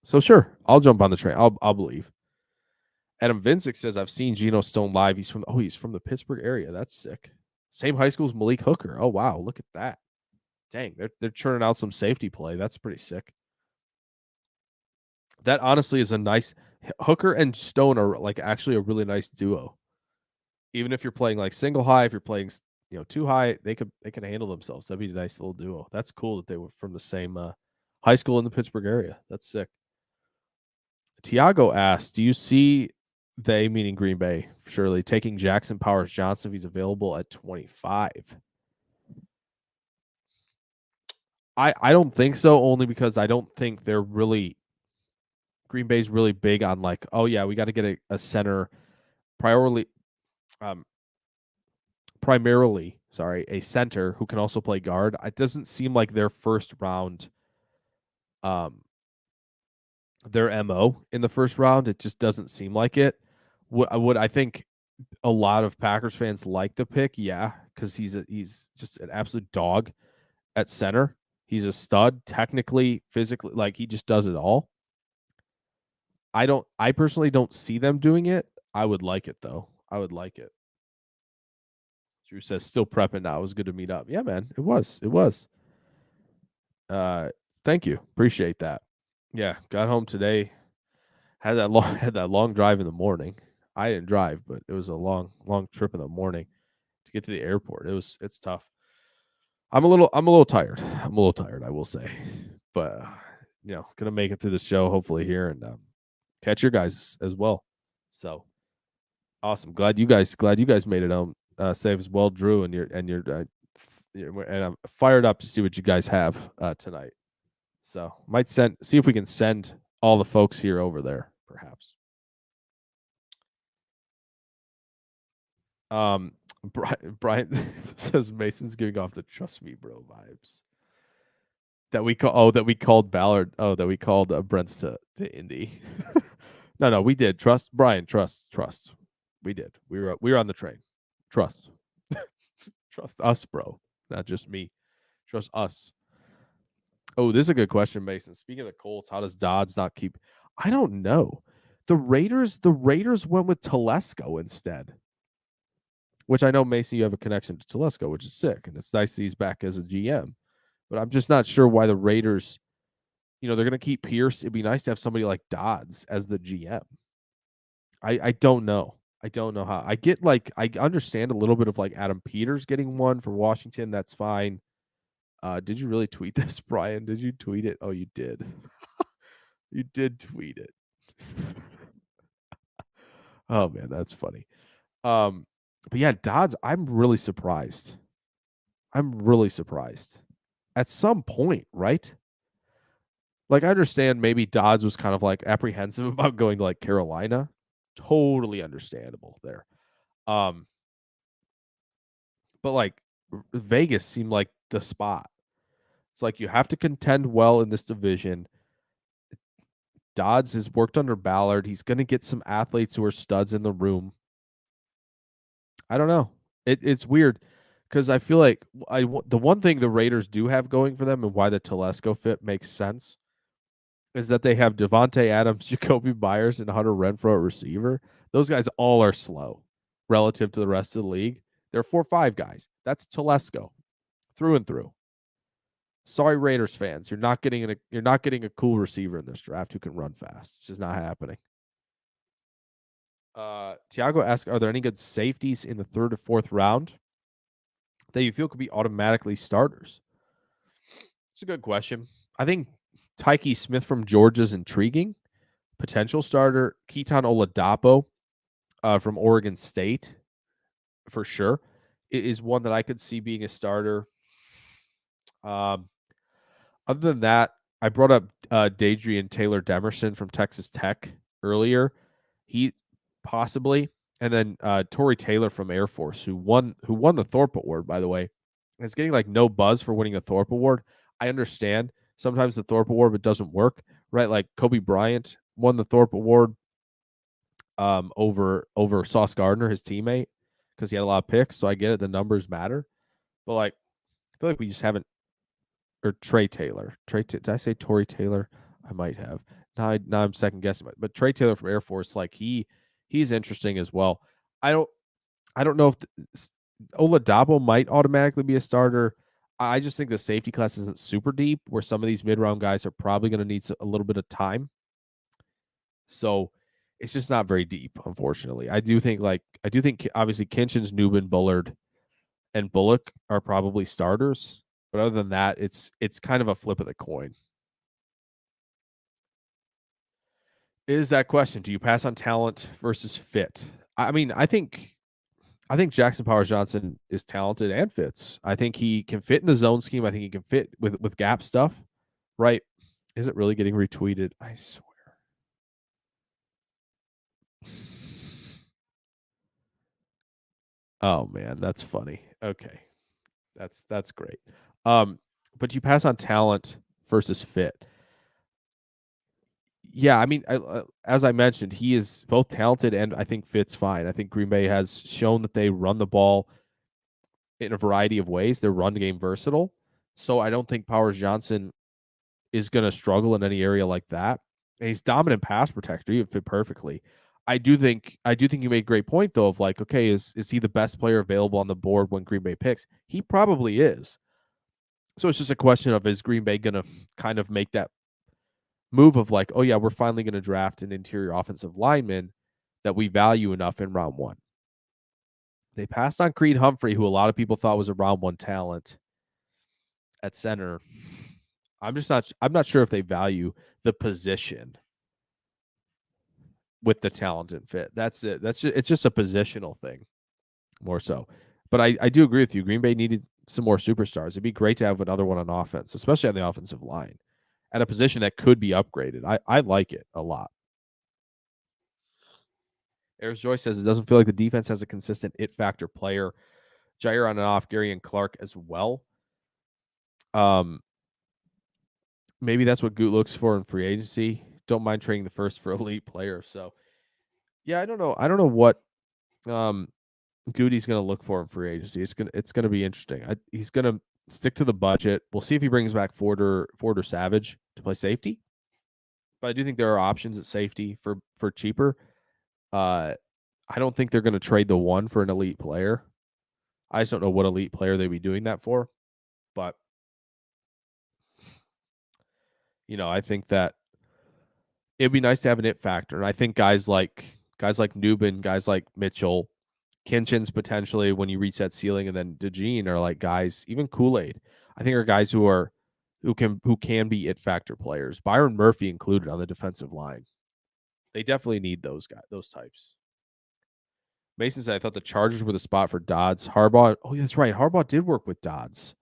A: So sure, I'll jump on the train. I'll believe. Adam Vincic says I've seen Geno Stone live. He's from the Pittsburgh area. That's sick. Same high school as Malik Hooker. Oh wow, look at that. Dang, they're churning out some safety play. That's pretty sick. That honestly is a nice Hooker and Stone are like actually a really nice duo. Even if you're playing like single high, if you're playing too high, they can handle themselves. That'd be a nice little duo. That's cool that they were from the same high school in the Pittsburgh area. That's sick. Tiago asked, "Do you see they, meaning Green Bay, surely taking Jackson Powers Johnson if he's available at 25?" I don't think so, only because I don't think they're really Green Bay's really big on like, oh yeah, we got to get a center primarily um a center who can also play guard. It doesn't seem like their first round their MO in the first round. It just doesn't seem like it. Would I think a lot of Packers fans like the pick? Yeah, because he's just an absolute dog at center. He's a stud, technically, physically, like he just does it all. I personally don't see them doing it. I would like it though. I would like it. Drew says still prepping now. It was good to meet up. Yeah, man. It was. It was. Thank you. Appreciate that. Yeah, got home today. Had that long drive in the morning. I didn't drive, but it was a long trip in the morning to get to the airport. It's tough. I'm a little tired. I'm a little tired, I will say. But gonna make it through the show hopefully here and catch your guys as well. So awesome. Glad you guys made it home safe as well, Drew, and I'm fired up to see what you guys have tonight. So might see if we can send all the folks here over there, perhaps. Brian says Mason's giving off the trust me, bro vibes. That we called Ballard. Oh, that we called Brents to Indy. No, we did. Trust Brian. Trust. We did. We were on the train. Trust. Trust us, bro. Not just me. Trust us. Oh, this is a good question, Mason. Speaking of the Colts, how does Dodds not keep? I don't know. The Raiders went with Telesco instead, which I know, Mason, you have a connection to Telesco, which is sick, and it's nice that he's back as a GM. But I'm just not sure why the Raiders, they're going to keep Pierce. It'd be nice to have somebody like Dodds as the GM. I don't know. I don't know how. I understand a little bit of like Adam Peters getting one for Washington. That's fine. Did you really tweet this, Brian? Did you tweet it? Oh, you did. You did tweet it. Oh man, that's funny. But yeah, Dodds, I'm really surprised. I'm really surprised. At some point, right? Like I understand maybe Dodds was kind of like apprehensive about going to like Carolina. Totally understandable there. But like Vegas seemed like the spot. It's like you have to contend well in this division. Dodds has worked under Ballard. He's going to get some athletes who are studs in the room. I don't know. It's weird because I feel like the one thing the Raiders do have going for them and why the Telesco fit makes sense is that they have Devontae Adams, Jacoby Myers, and Hunter Renfrow at receiver. Those guys all are slow relative to the rest of the league. They're 4-5 guys. That's Telesco through and through. Sorry, Raiders fans, you're not getting a cool receiver in this draft who can run fast. It's just not happening. Tiago asks, are there any good safeties in the third or fourth round that you feel could be automatically starters? It's a good question. I think Tyke Smith from Georgia is intriguing. Potential starter. Keaton Oladapo from Oregon State, for sure, is one that I could see being a starter. Other than that, I brought up Dadrian Taylor Demerson from Texas Tech earlier. He possibly, and then Torrey Taylor from Air Force, who won the Thorpe Award, by the way, is getting like no buzz for winning a Thorpe Award. I understand sometimes the Thorpe Award it doesn't work, right? Like Kobe Bryant won the Thorpe Award over Sauce Gardner, his teammate, because he had a lot of picks. So I get it, the numbers matter, but like I feel like we just haven't. Or Trey Taylor. Did I say Torrey Taylor? I might have. Now I'm second guessing it. But Trey Taylor from Air Force, like he's interesting as well. I don't know if Oladapo might automatically be a starter. I just think the safety class isn't super deep, where some of these mid-round guys are probably going to need a little bit of time. So it's just not very deep, unfortunately. I do think obviously Kinchins, Newman, Bullard, and Bullock are probably starters. But other than that, it's kind of a flip of the coin. Is that question? Do you pass on talent versus fit? I mean, I think Jackson Powers Johnson is talented and fits. I think he can fit in the zone scheme. I think he can fit with gap stuff. Right? Is it really getting retweeted? I swear. Oh man, that's funny. Okay. That's great. But you pass on talent versus fit. Yeah, I mean, as I mentioned, he is both talented and I think fits fine. I think Green Bay has shown that they run the ball in a variety of ways. Their run game versatile, so I don't think Powers Johnson is going to struggle in any area like that. And he's dominant pass protector. He would fit perfectly. I do think you made a great point though of like, okay, is he the best player available on the board when Green Bay picks? He probably is. So it's just a question of is Green Bay going to kind of make that move of like, oh yeah, we're finally going to draft an interior offensive lineman that we value enough in round one. They passed on Creed Humphrey, who a lot of people thought was a round one talent at center. I'm not sure if they value the position with the talent and fit. That's it. It's just a positional thing more so. But I do agree with you. Green Bay needed some more superstars. It'd be great to have another one on offense, especially on the offensive line, at a position that could be upgraded. I like it a lot. Ayers Joyce says it doesn't feel like the defense has a consistent it factor player. Jair on and off, Gary and Clark as well. Maybe that's what Goot looks for in free agency. Don't mind trading the first for elite player. So, yeah, I don't know. I don't know what Goody's going to look for in free agency. It's gonna be interesting. He's going to stick to the budget. We'll see if he brings back Ford or Savage to play safety. But I do think there are options at safety for cheaper. I don't think they're going to trade the one for an elite player. I just don't know what elite player they'd be doing that for. But I think that it'd be nice to have an it factor. And I think guys like Newman, guys like Mitchell, Kinchin's potentially when you reach that ceiling, and then DeJean are like guys, even Kool-Aid, I think are guys who can be it factor players. Byron Murphy included on the defensive line. They definitely need those guys, those types. Mason said, I thought the Chargers were the spot for Dodds. Harbaugh. Oh, that's right. Harbaugh did work with Dodds.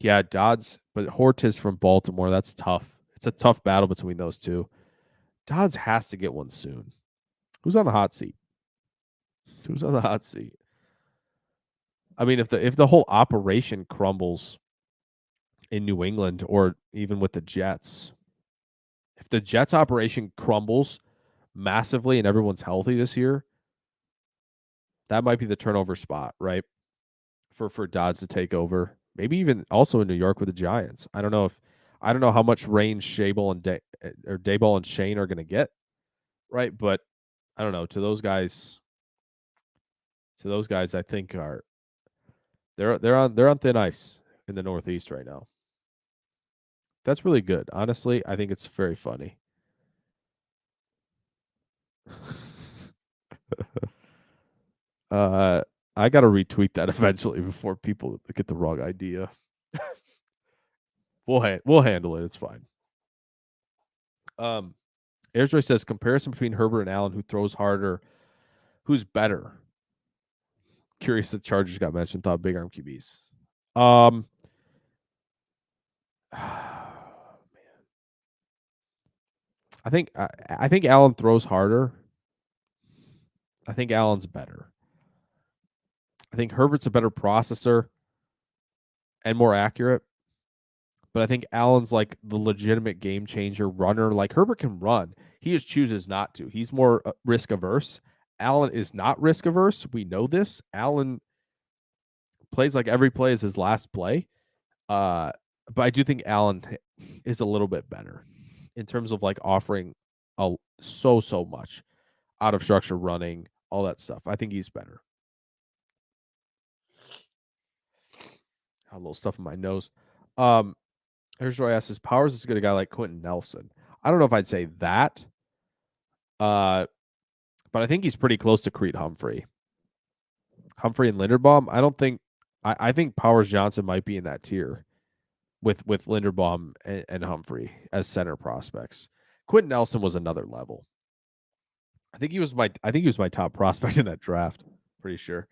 A: Yeah, Dodds, but Hortis from Baltimore. That's tough. It's a tough battle between those two. Dodds has to get one soon. Who's on the hot seat? Who's on the hot seat? I mean, if the whole operation crumbles in New England or even with the Jets, if the Jets operation crumbles massively and everyone's healthy this year, that might be the turnover spot, right? For Dodds to take over. Maybe even also in New York with the Giants. I don't know how much range Daboll and Shane are going to get, right? But I don't know. To those guys, I think they're on thin ice in the Northeast right now. That's really good. Honestly, I think it's very funny. I got to retweet that eventually before people get the wrong idea. We'll handle it. It's fine. Airsjoy says comparison between Herbert and Allen, who throws harder, who's better? Curious that Chargers got mentioned. Thought big arm QBs. I think Allen throws harder. I think Allen's better. I think Herbert's a better processor and more accurate. But I think Allen's like the legitimate game changer runner. Like Herbert can run. He just chooses not to. He's more risk averse. Allen is not risk averse. We know this. Allen plays like every play is his last play. But I do think Allen is a little bit better in terms of like offering so much out of structure running, all that stuff. I think he's better. A little stuff in my nose. Here's where I asked: Is Powers as good a guy like Quentin Nelson? I don't know if I'd say that. But I think he's pretty close to Creed Humphrey. Humphrey and Linderbaum. I think Powers Johnson might be in that tier with Linderbaum and Humphrey as center prospects. Quentin Nelson was another level. I think he was my top prospect in that draft. Pretty sure.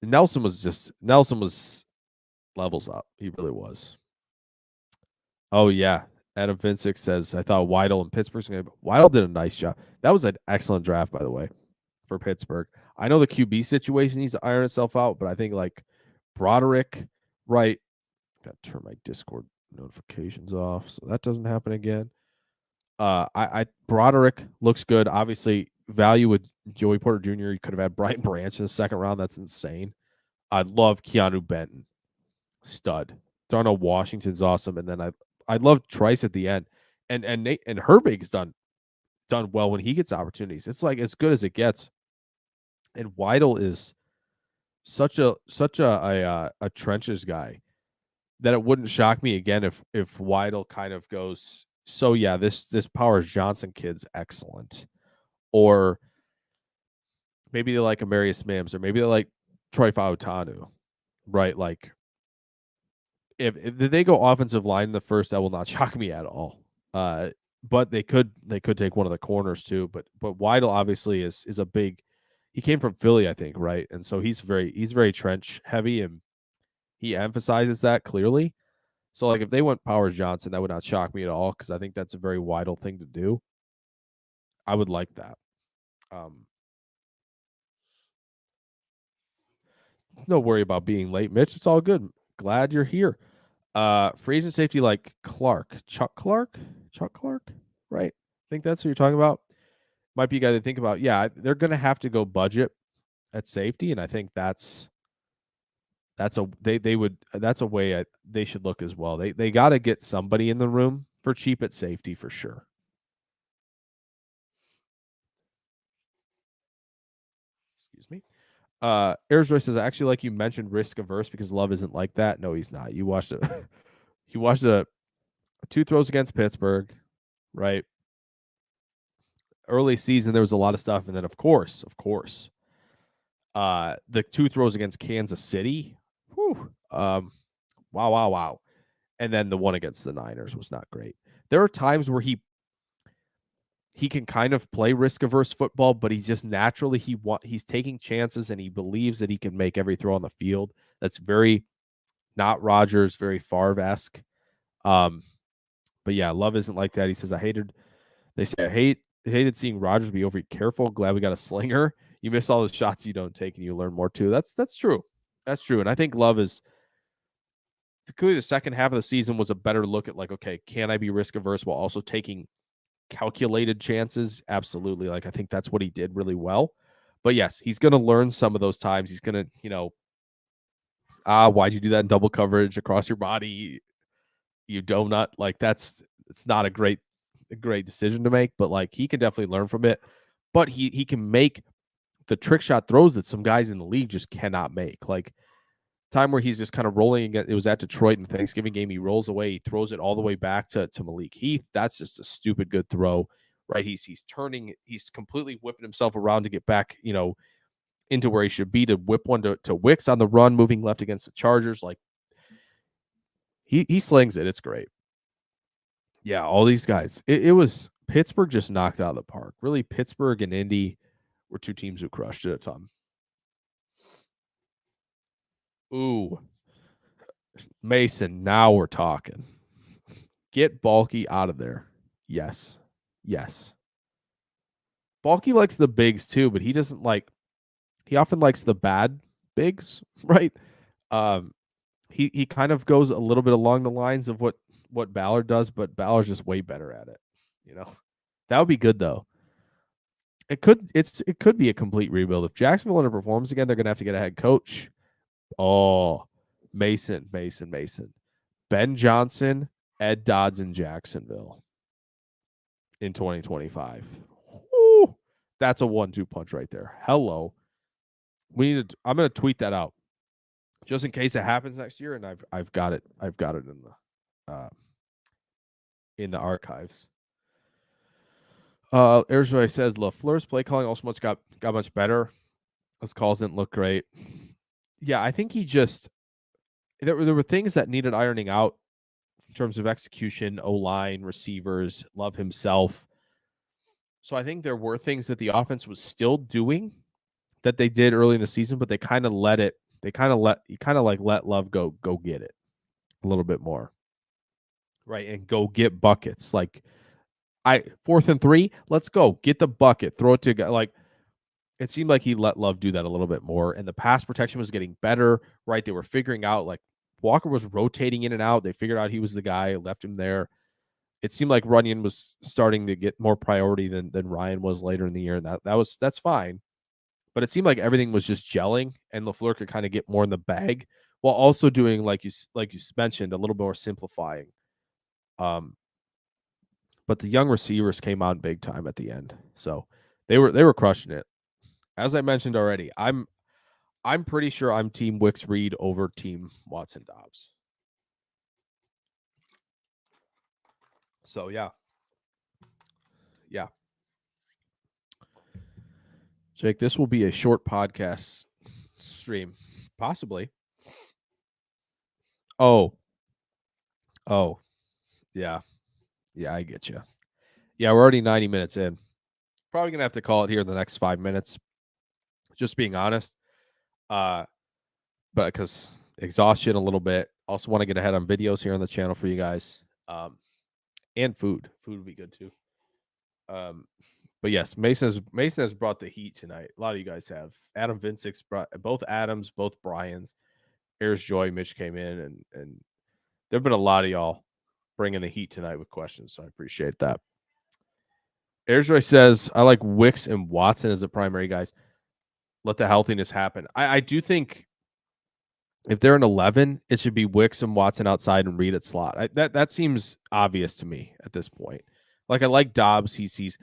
A: Nelson was levels up. He really was. Oh yeah. Adam Vincic says, I thought Weidl in Pittsburgh's going to. Weidl did a nice job. That was an excellent draft, by the way, for Pittsburgh. I know the QB situation needs to iron itself out, but I think like Broderick, right? Got to turn my Discord notifications off so that doesn't happen again. Broderick looks good. Obviously, value with Joey Porter Jr. You could have had Brian Branch in the second round. That's insane. I love Keanu Benton, stud. Darnell Washington's awesome, and then I love Trice at the end, and Nate and Herbig's done well when he gets opportunities. It's like as good as it gets. And Weidl is such a trenches guy that it wouldn't shock me again if Weidl kind of goes, so yeah, this Powers Johnson kid's excellent, or maybe they like Amarius Mims, or maybe they like Troy Fautanu, right? Like if they go offensive line in the first, that will not shock me at all. But they could take one of the corners too. But Weidl obviously is a big. He came from Philly, I think, right? And so he's very trench heavy, and he emphasizes that clearly. So like if they went Powers Johnson, that would not shock me at all because I think that's a very Weidl thing to do. I would like that. No worry about being late, Mitch. It's all good. Glad you're here. Free agent safety like Chuck Clark, right? I think that's what you're talking about. might be a guy to think about. Yeah, they're going to have to go budget at safety, and I think that's a that's a way they should look as well. They got to get somebody in the room for cheap at safety for sure. Excuse me. Airjoy says, I actually like you mentioned risk averse because Love isn't like that. No, he's not. You watched it. You watched two throws against Pittsburgh, right? Early season, there was a lot of stuff, and then of course, the two throws against Kansas City. Whew, wow. And then the one against the Niners was not great. There are times where he can kind of play risk averse football, but he's just naturally he's taking chances and he believes that he can make every throw on the field. That's very not Rodgers, very Favre-esque. But yeah, Love isn't like that. He says, they say hated seeing Rodgers be over careful. Glad we got a slinger. You miss all the shots you don't take and you learn more too. That's true. That's true. And I think Love is clearly the second half of the season was a better look at like, okay, can I be risk averse while also taking calculated chances? Absolutely. Like, I think that's what he did really well. But yes, he's going to learn some of those times. He's going to, why'd you do that in double coverage across your body? You donut. Like, it's not a great decision to make, but like he can definitely learn from it. But he can make the trick shot throws that some guys in the league just cannot make. Like, time where he's just kind of rolling. It was at Detroit in the Thanksgiving game. He rolls away. He throws it all the way back to Malik Heath. That's just a stupid good throw, right? He's turning. He's completely whipping himself around to get back, into where he should be to whip one to Wicks on the run, moving left against the Chargers. Like, he slings it. It's great. Yeah, all these guys. It was Pittsburgh just knocked out of the park. Really, Pittsburgh and Indy were two teams who crushed it a ton. Ooh, Mason, now we're talking. Get Balky out of there. Yes. Balky likes the bigs too, but he doesn't he often likes the bad bigs, right? Um he kind of goes a little bit along the lines of what Ballard does, but Ballard's just way better at it. That would be good though. It could be a complete rebuild. If Jacksonville underperforms again, they're gonna have to get a head coach. Oh, Mason. Ben Johnson, Ed Dodds in Jacksonville in 2025. Woo, that's a 1-2 punch right there. Hello. I'm going to tweet that out just in case it happens next year, and I've got it in the archives. Airjoy says LaFleur's play calling also got much better. Those calls didn't look great. Yeah, I think there were things that needed ironing out in terms of execution, O-line, receivers, Love himself. So I think there were things that the offense was still doing that they did early in the season, but they kind of let Love go get it a little bit more. Right. And go get buckets. Like 4th and 3, let's go get the bucket, throw it to like, it seemed like he let Love do that a little bit more. And the pass protection was getting better, right? They were figuring out like Walker was rotating in and out. They figured out he was the guy, left him there. It seemed like Runyon was starting to get more priority than Ryan was later in the year. And that's fine. But it seemed like everything was just gelling and LaFleur could kind of get more in the bag while also doing, like you mentioned, a little more simplifying. But the young receivers came on big time at the end. So they were crushing it. As I mentioned already, I'm pretty sure I'm team Wicks Reed over team Watson Dobbs. So yeah. Jake, this will be a short podcast stream, possibly. Oh, yeah, I get you. Yeah, we're already 90 minutes in. Probably gonna have to call it here in the next 5 minutes. Just being honest, but because exhaustion a little bit. Also want to get ahead on videos here on the channel for you guys, and food. Food would be good too. But yes, Mason has brought the heat tonight. A lot of you guys have. Adam Vincix brought both Adams, both Bryans. Airs Joy, Mitch came in, and there've been a lot of y'all bringing the heat tonight with questions, so I appreciate that. Airjoy says, I like Wicks and Watson as the primary guys. Let the healthiness happen. I do think if they're an 11, it should be Wicks and Watson outside and Reed at slot. That seems obvious to me at this point. Like, I like Dobbs. He's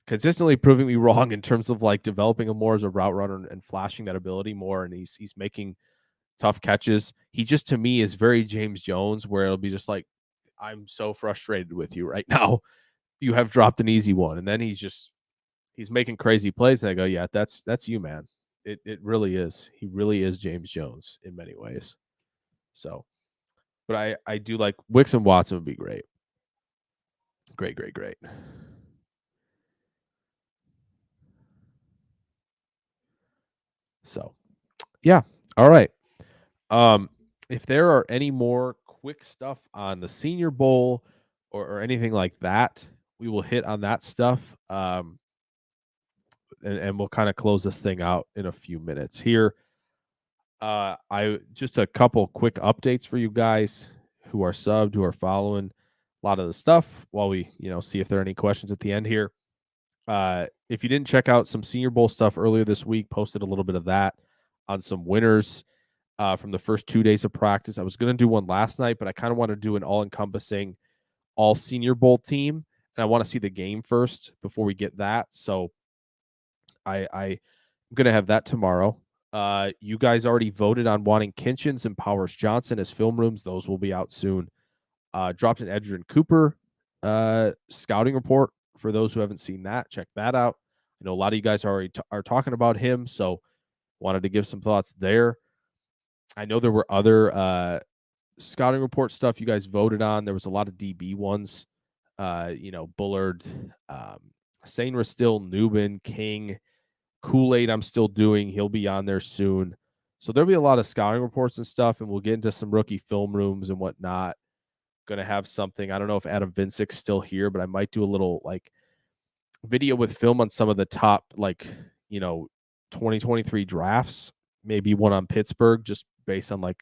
A: consistently proving me wrong in terms of like developing him more as a route runner and flashing that ability more. And he's making tough catches. He just, to me, is very James Jones, where it'll be just like, I'm so frustrated with you right now. You have dropped an easy one. And then he's making crazy plays. And I go, yeah, that's you, man. It really is. He really is James Jones in many ways. So, but I do like Wicks and Watson would be great. Great. So, yeah. All right. If there are any more quick stuff on the Senior Bowl or anything like that, we will hit on that stuff. And we'll kind of close this thing out in a few minutes here. I just a couple quick updates for you guys who are subbed, who are following a lot of the stuff while we, see if there are any questions at the end here. If you didn't check out some Senior Bowl stuff earlier this week, posted a little bit of that on some winners from the first 2 days of practice. I was going to do one last night, but I kind of want to do an all-encompassing all Senior Bowl team, and I want to see the game first before we get that. So I'm going to have that tomorrow. You guys already voted on wanting Kinchins and Powers Johnson as film rooms. Those will be out soon. Dropped an Edgerrin Cooper scouting report for those who haven't seen that. Check that out. I know a lot of you guys already are talking about him, so wanted to give some thoughts there. I know there were other scouting report stuff you guys voted on. There was a lot of DB ones. Bullard, Sainra still, Newman, King, Kool-Aid I'm still doing. He'll be on there soon. So there'll be a lot of scouting reports and stuff, and we'll get into some rookie film rooms and whatnot. Going to have something. I don't know if Adam Vincik's still here, but I might do a little like video with film on some of the top 2023 drafts. Maybe one on Pittsburgh, just based on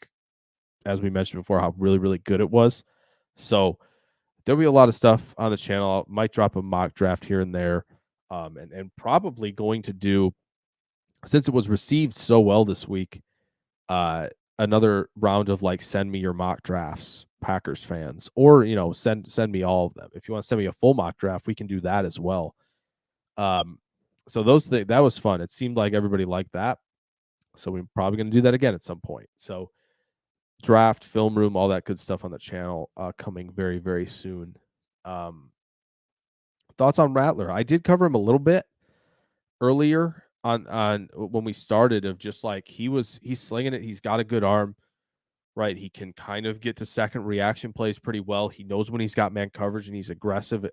A: as we mentioned before, how really, really good it was. So there'll be a lot of stuff on the channel. I might drop a mock draft here and there. And probably going to do, since it was received so well this week, another round of send me your mock drafts, Packers fans, or send me all of them. If you want to send me a full mock draft, we can do that as well. So that was fun. It seemed like everybody liked that, so we're probably going to do that again at some point. So draft, film room, all that good stuff on the channel coming very, very soon. Thoughts on Rattler? I did cover him a little bit earlier on when we started, of just he's slinging it. He's got a good arm, right? He can kind of get to second reaction plays pretty well. He knows when he's got man coverage, and he's aggressive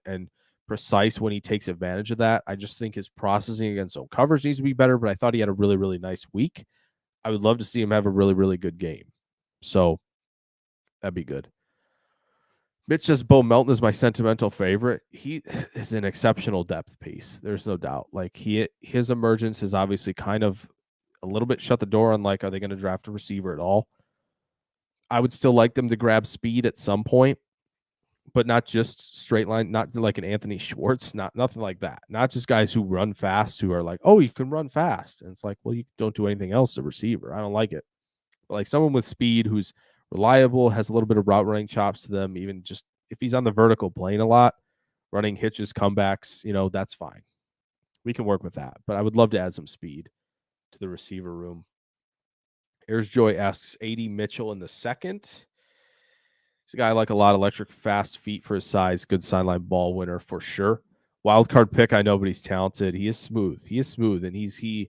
A: and precise when he takes advantage of that. I just think his processing against zone coverage needs to be better, but I thought he had a really, really nice week. I would love to see him have a really, really good game. So that'd be good. Mitch says Bo Melton is my sentimental favorite. He is an exceptional depth piece. There's no doubt. His emergence has obviously kind of a little bit shut the door on are they going to draft a receiver at all? I would still like them to grab speed at some point, but not just straight line, not like an Anthony Schwartz, nothing like that. Not just guys who run fast, who are like, oh, you can run fast. And it's like, well, you don't do anything else as a receiver. I don't like it. But someone with speed who's reliable, has a little bit of route running chops to them, even just if he's on the vertical plane a lot, running hitches, comebacks, that's fine. We can work with that. But I would love to add some speed to the receiver room. Airs Joy asks AD Mitchell in the second. He's a guy I like a lot. Electric, fast feet for his size. Good sideline ball winner for sure. Wild card pick, I know, but he's talented. He is smooth. And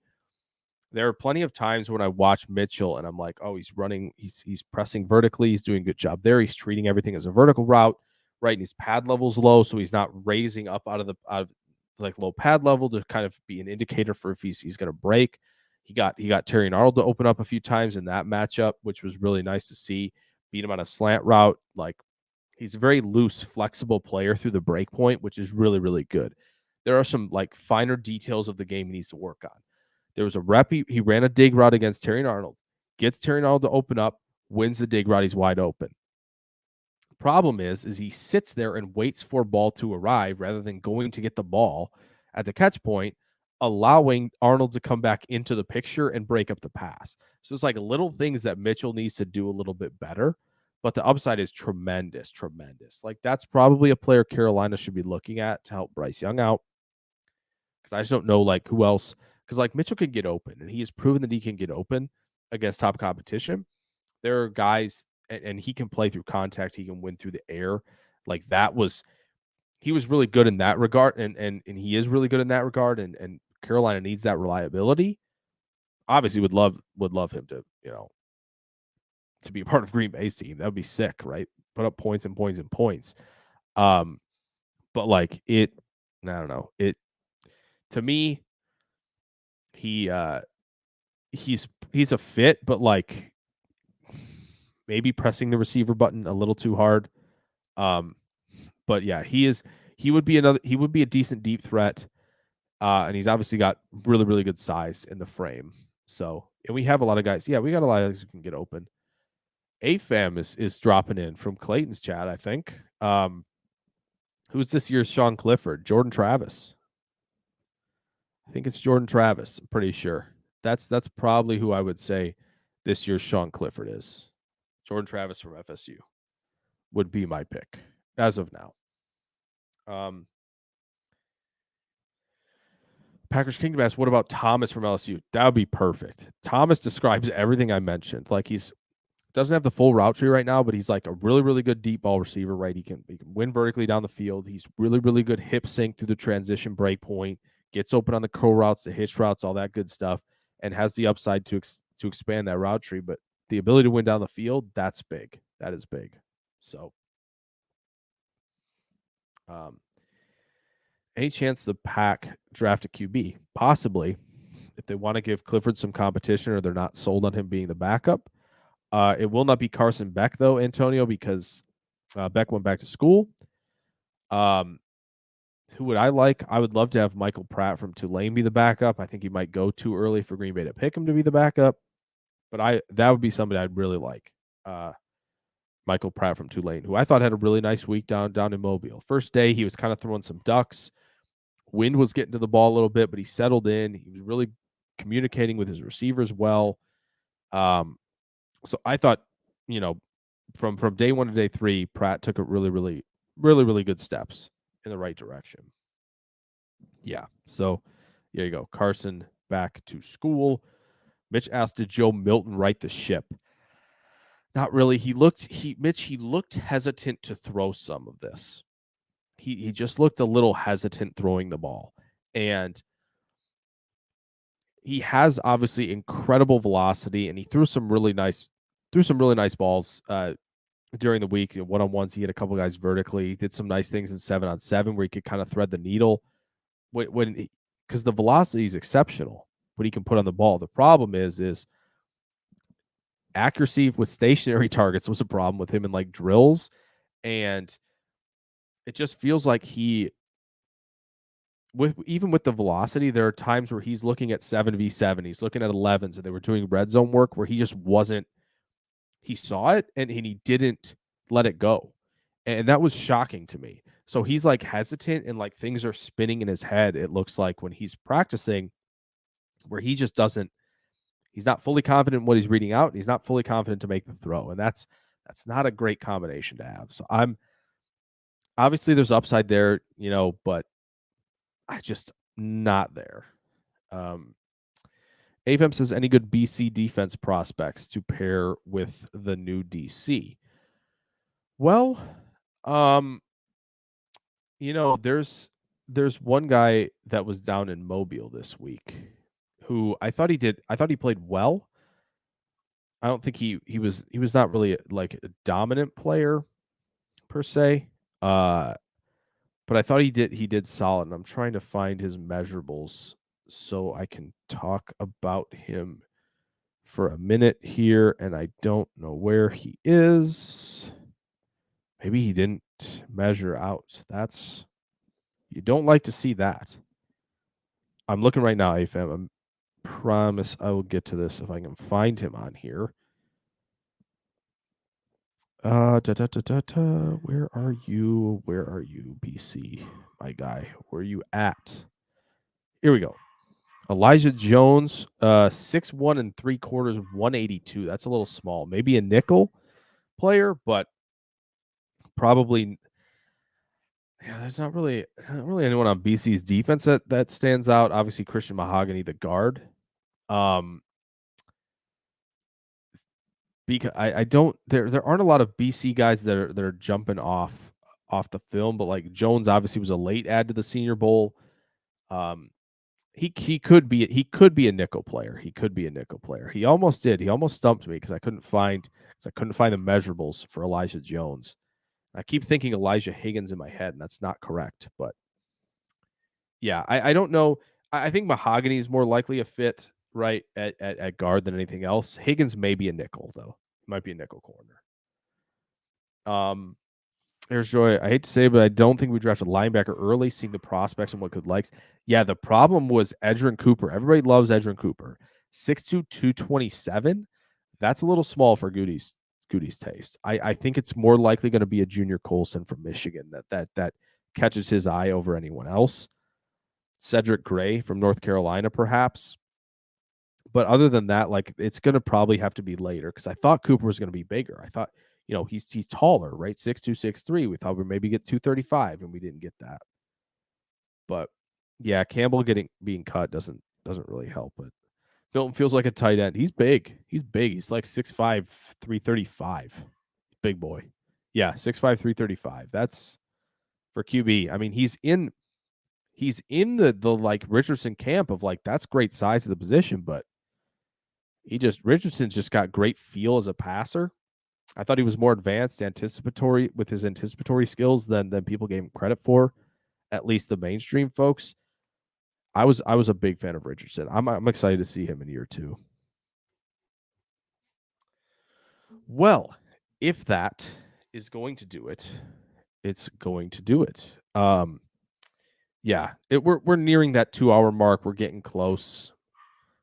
A: there are plenty of times when I watch Mitchell and I'm like, oh, he's running, he's pressing vertically, he's doing a good job there. He's treating everything as a vertical route, right? And his pad level's low, so he's not raising up out of low pad level to kind of be an indicator for if he's going to break. He got Terry and Arnold to open up a few times in that matchup, which was really nice to see. Beat him on a slant route. He's a very loose, flexible player through the break point, which is really, really good. There are some finer details of the game he needs to work on. There was a rep. He ran a dig route against Terry and Arnold, gets Terry and Arnold to open up, wins the dig route. He's wide open. problem is he sits there and waits for ball to arrive rather than going to get the ball at the catch point, allowing Arnold to come back into the picture and break up the pass. So it's like little things that Mitchell needs to do a little bit better, but the upside is tremendous, tremendous. Like that's probably a player Carolina should be looking at to help Bryce Young out. Because I just don't know like who else. Because like Mitchell can get open, and he has proven that he can get open against top competition. There are guys, and he can play through contact. He can win through the air. Like he was really good in that regard, and he is really good in that regard. And Carolina needs that reliability. Obviously, would love him to to be a part of Green Bay's team. That would be sick, right? Put up points and points and points. But like I don't know. To me, he's a fit, but like maybe pressing the receiver button a little too hard. But yeah, he would be a decent deep threat. And he's obviously got really, really good size in the frame. So, and we have a lot of guys. Yeah, we got a lot of guys who can get open. AFAM is dropping in from Clayton's chat, I think. Who's this year's Sean Clifford? Jordan Travis. I think it's Jordan Travis. I'm pretty sure. That's probably who I would say this year's Sean Clifford is. Jordan Travis from FSU would be my pick as of now. Packers Kingdom asks, what about Thomas from LSU? That would be perfect. Thomas describes everything I mentioned. Like he's doesn't have the full route tree right now, but he's like a really, really good deep ball receiver, right? He can win vertically down the field. He's really, really good hip sync through the transition break point, gets open on the curl routes, the hitch routes, all that good stuff, and has the upside to expand that route tree. But the ability to win down the field, that's big. That is big. So, any chance the Pack draft a QB? Possibly, if they want to give Clifford some competition or they're not sold on him being the backup. It will not be Carson Beck, though, Antonio, because Beck went back to school. Who would I like? I would love to have Michael Pratt from Tulane be the backup. I think he might go too early for Green Bay to pick him to be the backup. But that would be somebody I'd really like. Michael Pratt from Tulane, who I thought had a really nice week down in Mobile. First day, he was kind of throwing some ducks. Wind was getting to the ball a little bit, but he settled in. He was really communicating with his receivers well. So I thought, from day 1 to day 3, Pratt took a really, really, really, really good steps in the right direction. Yeah. So there you go. Carson back to school. Mitch asked, did Joe Milton right the ship? Not really. He looked hesitant to throw some of this. He just looked a little hesitant throwing the ball. And he has obviously incredible velocity, and he threw some really nice balls during the week. One-on-ones, he had a couple guys vertically. He did some nice things in 7-on-7 where he could kind of thread the needle because the velocity is exceptional, what he can put on the ball. The problem is accuracy with stationary targets was a problem with him in like drills, and it just feels like even with the velocity, there are times where he's looking at 7v7, he's looking at 11s, and they were doing red zone work where he just wasn't. He saw it and he didn't let it go, and that was shocking to me. So he's like hesitant and like things are spinning in his head. It looks like when he's practicing, where he just doesn't. He's not fully confident in what he's reading out, and he's not fully confident to make the throw, and that's not a great combination to have. So I'm obviously there's upside there, but I just not there. AFM says, any good BC defense prospects to pair with the new DC? Well, there's one guy that was down in Mobile this week who I thought he played well. I don't think he was not really like a dominant player per se. But I thought he did solid, and I'm trying to find his measurables so I can talk about him for a minute here, and I don't know where he is. Maybe he didn't measure out. You don't like to see that. I'm looking right now, AFM. I promise I will get to this if I can find him on here. Where are you? Where are you, BC? My guy, where are you at? Here we go. Elijah Jones, 6'1" and 3/4, 182. That's a little small. Maybe a nickel player, but probably there's not really anyone on BC's defense that stands out. Obviously, Christian Mahogany, the guard. Because I don't there aren't a lot of BC guys that are jumping off the film, but like Jones obviously was a late add to the Senior Bowl. Um, he could be a nickel player. He could be a nickel player. He almost did. He almost stumped me because I couldn't find the measurables for Elijah Jones. I keep thinking Elijah Higgins in my head, and that's not correct. But yeah, I don't know. I think Mahogany is more likely a fit right at guard than anything else. Higgins may be a nickel though. Might be a nickel corner. There's Joy. I hate to say, but I don't think we drafted linebacker early, seeing the prospects and what good likes. Yeah, the problem was Edgerrin Cooper. Everybody loves Edgerrin Cooper. 6'2", 227. That's a little small for Goody's taste. I think it's more likely going to be a Junior Colson from Michigan that catches his eye over anyone else. Cedric Gray from North Carolina, perhaps. But other than that, like it's going to probably have to be later because I thought Cooper was going to be bigger. I thought, he's taller, right? 6'2", 6'3". We thought we'd maybe get 235, and we didn't get that. But yeah, Campbell being cut doesn't really help. But Milton feels like a tight end. He's big. He's like 6'5", 335. Big boy. Yeah, 6'5", 335. That's for QB. I mean, he's in the like Richardson camp of like that's great size of the position, but Richardson's just got great feel as a passer. I thought he was more advanced, anticipatory with his anticipatory skills than people gave him credit for, at least the mainstream folks. I was a big fan of Richardson. I'm excited to see him in year 2. Well, if that is going to do it, it's going to do it. Yeah, we're nearing that 2-hour mark. We're getting close.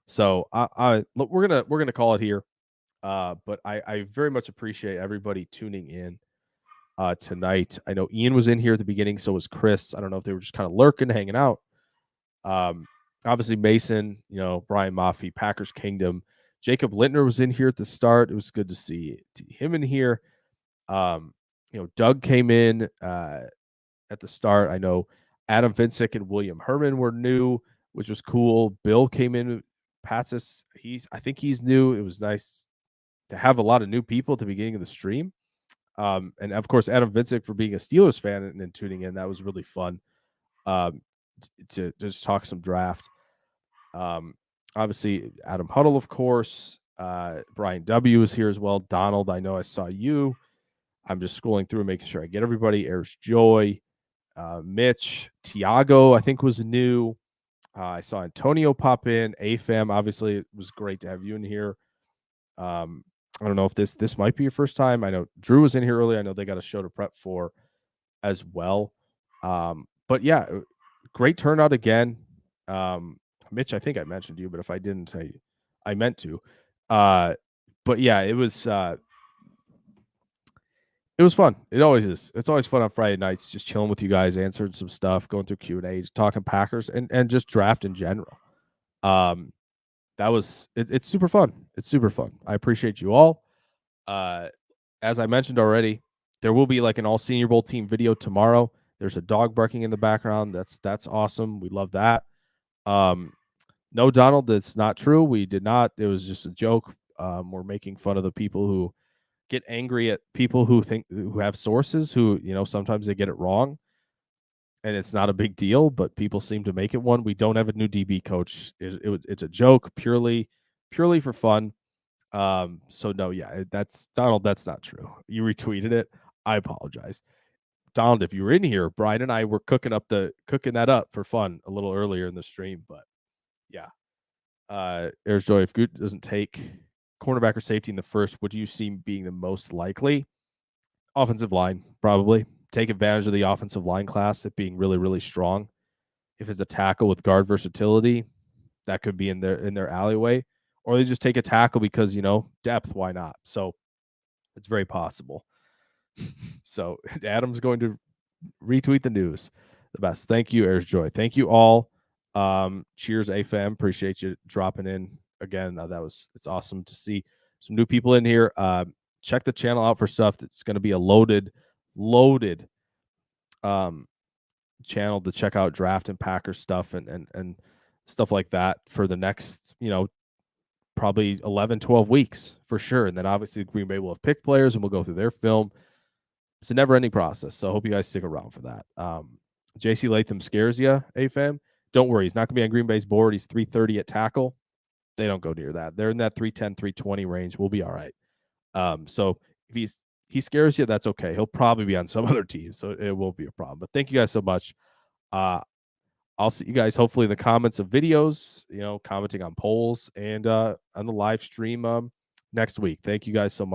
A: So we're gonna call it here. But I very much appreciate everybody tuning in tonight. I know Ian was in here at the beginning, so was Chris. I don't know if they were just kind of lurking, hanging out. Obviously Mason, Brian Maffey, Packers Kingdom. Jacob Lintner was in here at the start. It was good to see him in here. Doug came in at the start. I know Adam Vincic and William Herman were new, which was cool. Bill came in. Patsis, I think he's new. It was nice to have a lot of new people at the beginning of the stream. And of course, Adam Vincic for being a Steelers fan and tuning in. That was really fun to just talk some draft. Obviously, Adam Huddle, of course. Brian W. is here as well. Donald, I know I saw you. I'm just scrolling through and making sure I get everybody. Airs Joy, Mitch, Tiago, I think was new. I saw Antonio pop in. AFAM, obviously, it was great to have you in here. I don't know if this might be your first time. I know Drew was in here earlier. I know they got a show to prep for as well. But yeah, great turnout again. Mitch, I think I mentioned you, but if I didn't, I meant to. But yeah, it was fun. It always is. It's always fun on Friday nights, just chilling with you guys, answering some stuff, going through Q&A, talking Packers and just draft in general. That was it's super fun. It's super fun. I appreciate you all. As I mentioned already, there will be like an all Senior Bowl team video tomorrow. There's a dog barking in the background. That's awesome. We love that. No, Donald, that's not true. We did not. It was just a joke. We're making fun of the people who get angry at people who have sources who, sometimes they get it wrong. And it's not a big deal, but people seem to make it one. We don't have a new DB coach. It's a joke, purely for fun. So no, yeah, that's Donald. That's not true. You retweeted it. I apologize, Donald. If you were in here, Brian and I were cooking that up for fun a little earlier in the stream. But yeah, Airs Joy. If Good doesn't take cornerback or safety in the first, would you see being the most likely? Offensive line, probably. Take advantage of the offensive line class, it being really, really strong. If it's a tackle with guard versatility, that could be in their alleyway. Or they just take a tackle because, depth, why not? So it's very possible. So Adam's going to retweet the news. The best. Thank you, Airs Joy. Thank you all. Cheers, AFM. Appreciate you dropping in again. It's awesome to see some new people in here. Check the channel out for stuff that's going to be a loaded channel to check out draft and Packers stuff and stuff like that for the next, probably 11, 12 weeks for sure. And then obviously Green Bay will have picked players and we'll go through their film. It's a never ending process. So I hope you guys stick around for that. JC Latham scares you, AFAM. Don't worry. He's not going to be on Green Bay's board. He's 330 at tackle. They don't go near that. They're in that 310, 320 range. We'll be all right. So if he scares you, that's okay. He'll probably be on some other team, so it won't be a problem. But thank you guys so much. I'll see you guys hopefully in the comments of videos, commenting on polls and on the live stream next week. Thank you guys so much.